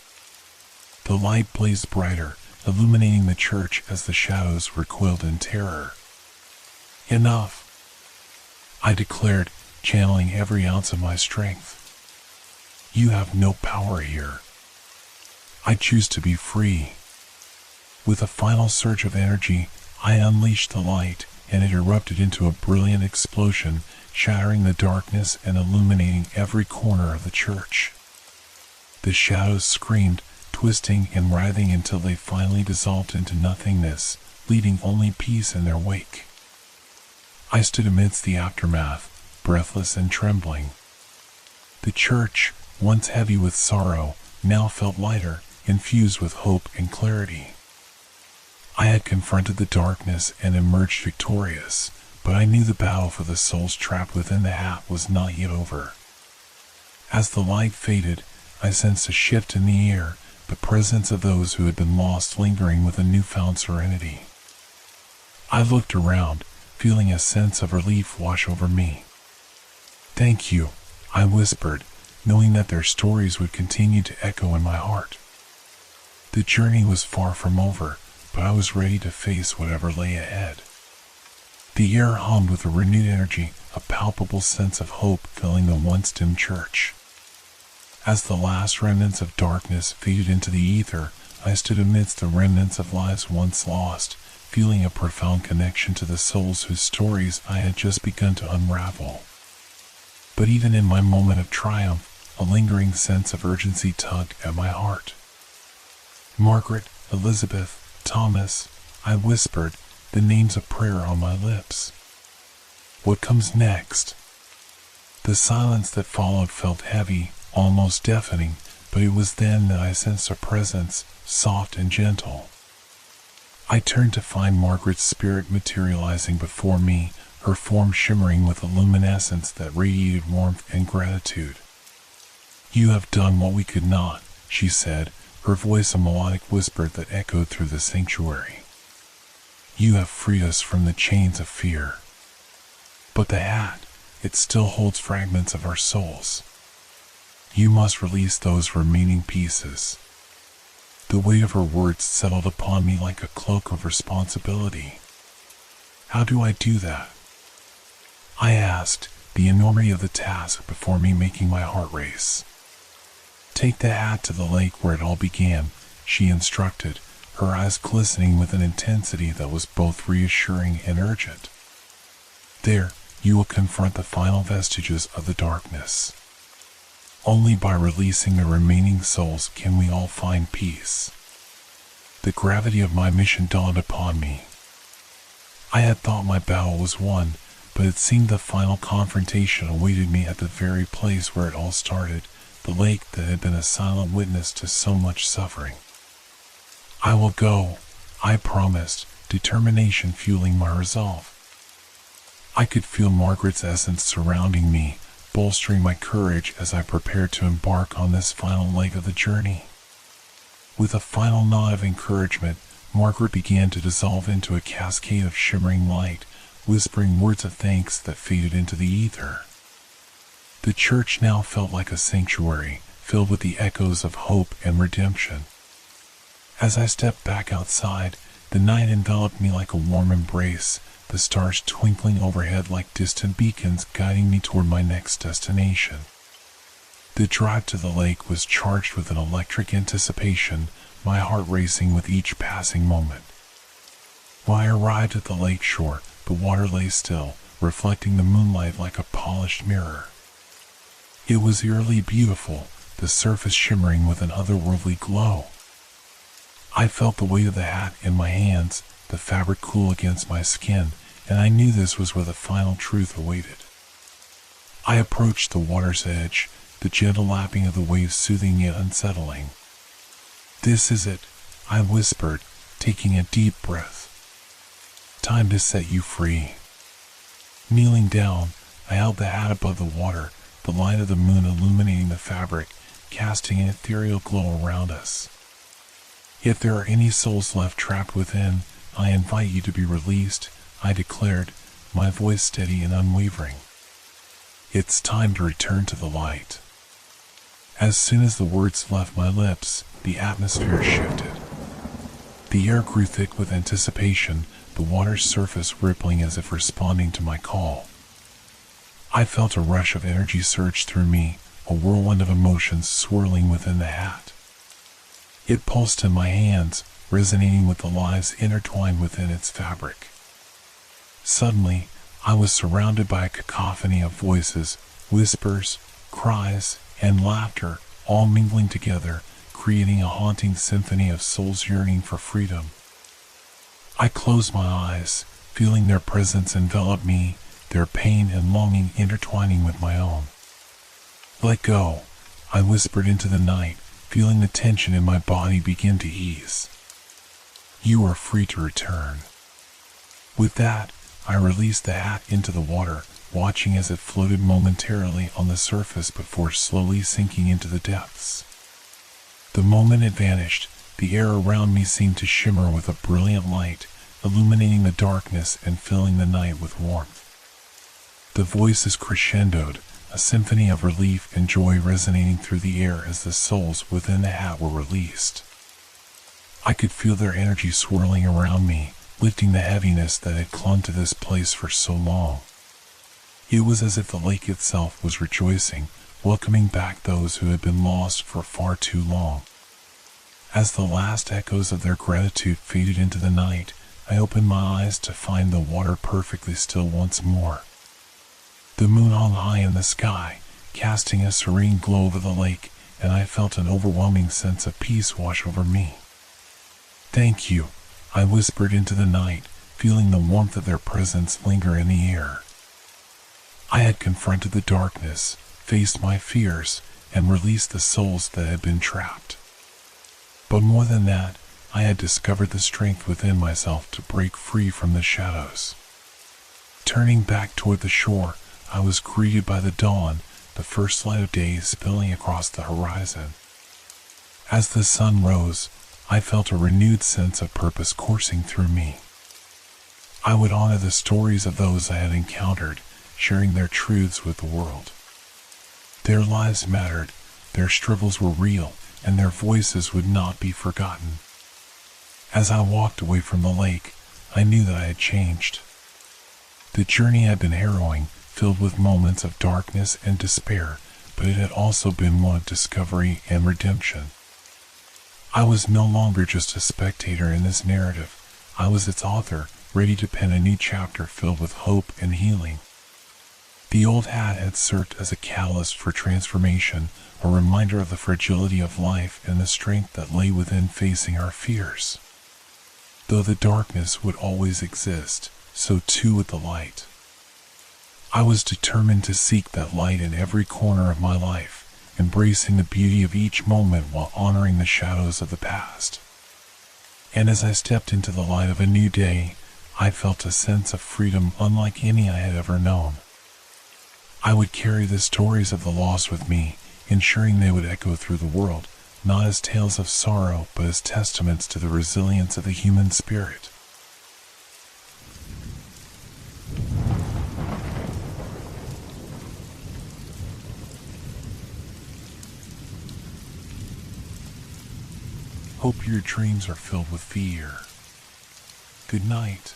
S1: The light blazed brighter, illuminating the church as the shadows recoiled in terror. "Enough," I declared, channeling every ounce of my strength. "You have no power here. I choose to be free." With a final surge of energy, I unleashed the light, and it erupted into a brilliant explosion, shattering the darkness and illuminating every corner of the church. The shadows screamed, twisting and writhing until they finally dissolved into nothingness, leaving only peace in their wake. I stood amidst the aftermath, breathless and trembling. The church, once heavy with sorrow, now felt lighter, infused with hope and clarity. I had confronted the darkness and emerged victorious, but I knew the battle for the souls trapped within the hat was not yet over. As the light faded, I sensed a shift in the air, the presence of those who had been lost lingering with a newfound serenity. I looked around, feeling a sense of relief wash over me. "Thank you," I whispered, knowing that their stories would continue to echo in my heart. The journey was far from over, but I was ready to face whatever lay ahead. The air hummed with a renewed energy, a palpable sense of hope filling the once dim church. As the last remnants of darkness faded into the ether, I stood amidst the remnants of lives once lost, feeling a profound connection to the souls whose stories I had just begun to unravel. But even in my moment of triumph, a lingering sense of urgency tugged at my heart. "Margaret, Elizabeth, Thomas," I whispered, the names of prayer on my lips. "What comes next?" The silence that followed felt heavy, almost deafening, but it was then that I sensed a presence, soft and gentle. I turned to find Margaret's spirit materializing before me, her form shimmering with a luminescence that radiated warmth and gratitude. "You have done what we could not," she said, her voice a melodic whisper that echoed through the sanctuary. "You have freed us from the chains of fear. But the hat, it still holds fragments of our souls. You must release those remaining pieces." The weight of her words settled upon me like a cloak of responsibility. "How do I do that?" I asked, the enormity of the task before me making my heart race. "Take the hat to the lake where it all began," she instructed, her eyes glistening with an intensity that was both reassuring and urgent. "There, you will confront the final vestiges of the darkness. Only by releasing the remaining souls can we all find peace." The gravity of my mission dawned upon me. I had thought my battle was won, but it seemed the final confrontation awaited me at the very place where it all started, the lake that had been a silent witness to so much suffering. "I will go," I promised, determination fueling my resolve. I could feel Margaret's essence surrounding me, bolstering my courage as I prepared to embark on this final leg of the journey. With a final nod of encouragement, Margaret began to dissolve into a cascade of shimmering light, whispering words of thanks that faded into the ether. The church now felt like a sanctuary, filled with the echoes of hope and redemption. As I stepped back outside, the night enveloped me like a warm embrace, the stars twinkling overhead like distant beacons guiding me toward my next destination. The drive to the lake was charged with an electric anticipation, my heart racing with each passing moment. When I arrived at the lake shore, the water lay still, reflecting the moonlight like a polished mirror. It was eerily beautiful, the surface shimmering with an otherworldly glow. I felt the weight of the hat in my hands, the fabric cool against my skin, and I knew this was where the final truth awaited. I approached the water's edge, the gentle lapping of the waves soothing yet unsettling. "This is it," I whispered, taking a deep breath. "Time to set you free." Kneeling down, I held the hat above the water, the light of the moon illuminating the fabric, casting an ethereal glow around us. "If there are any souls left trapped within, I invite you to be released," I declared, my voice steady and unwavering. "It's time to return to the light." As soon as the words left my lips, the atmosphere shifted. The air grew thick with anticipation, the water's surface rippling as if responding to my call. I felt a rush of energy surge through me, a whirlwind of emotions swirling within the hat. It pulsed in my hands, resonating with the lives intertwined within its fabric. Suddenly, I was surrounded by a cacophony of voices, whispers, cries, and laughter, all mingling together, creating a haunting symphony of souls yearning for freedom. I closed my eyes, feeling their presence envelop me, their pain and longing intertwining with my own. "Let go," I whispered into the night, feeling the tension in my body begin to ease. "You are free to return." With that, I released the hat into the water, watching as it floated momentarily on the surface before slowly sinking into the depths. The moment it vanished, the air around me seemed to shimmer with a brilliant light, illuminating the darkness and filling the night with warmth. The voices crescendoed, a symphony of relief and joy resonating through the air as the souls within the hat were released. I could feel their energy swirling around me, lifting the heaviness that had clung to this place for so long. It was as if the lake itself was rejoicing, welcoming back those who had been lost for far too long. As the last echoes of their gratitude faded into the night, I opened my eyes to find the water perfectly still once more. The moon hung high in the sky, casting a serene glow over the lake, and I felt an overwhelming sense of peace wash over me. "Thank you," I whispered into the night, feeling the warmth of their presence linger in the air. I had confronted the darkness, faced my fears, and released the souls that had been trapped. But more than that, I had discovered the strength within myself to break free from the shadows. Turning back toward the shore, I was greeted by the dawn, the first light of day spilling across the horizon. As the sun rose, I felt a renewed sense of purpose coursing through me. I would honor the stories of those I had encountered, sharing their truths with the world. Their lives mattered, their struggles were real, and their voices would not be forgotten. As I walked away from the lake, I knew that I had changed. The journey had been harrowing, filled with moments of darkness and despair, but it had also been one of discovery and redemption. I was no longer just a spectator in this narrative. I was its author, ready to pen a new chapter filled with hope and healing. The old hat had served as a catalyst for transformation, a reminder of the fragility of life and the strength that lay within facing our fears. Though the darkness would always exist, so too would the light. I was determined to seek that light in every corner of my life, embracing the beauty of each moment while honoring the shadows of the past. And as I stepped into the light of a new day, I felt a sense of freedom unlike any I had ever known. I would carry the stories of the lost with me, ensuring they would echo through the world, not as tales of sorrow, but as testaments to the resilience of the human spirit. Hope your dreams are filled with fear. Good night.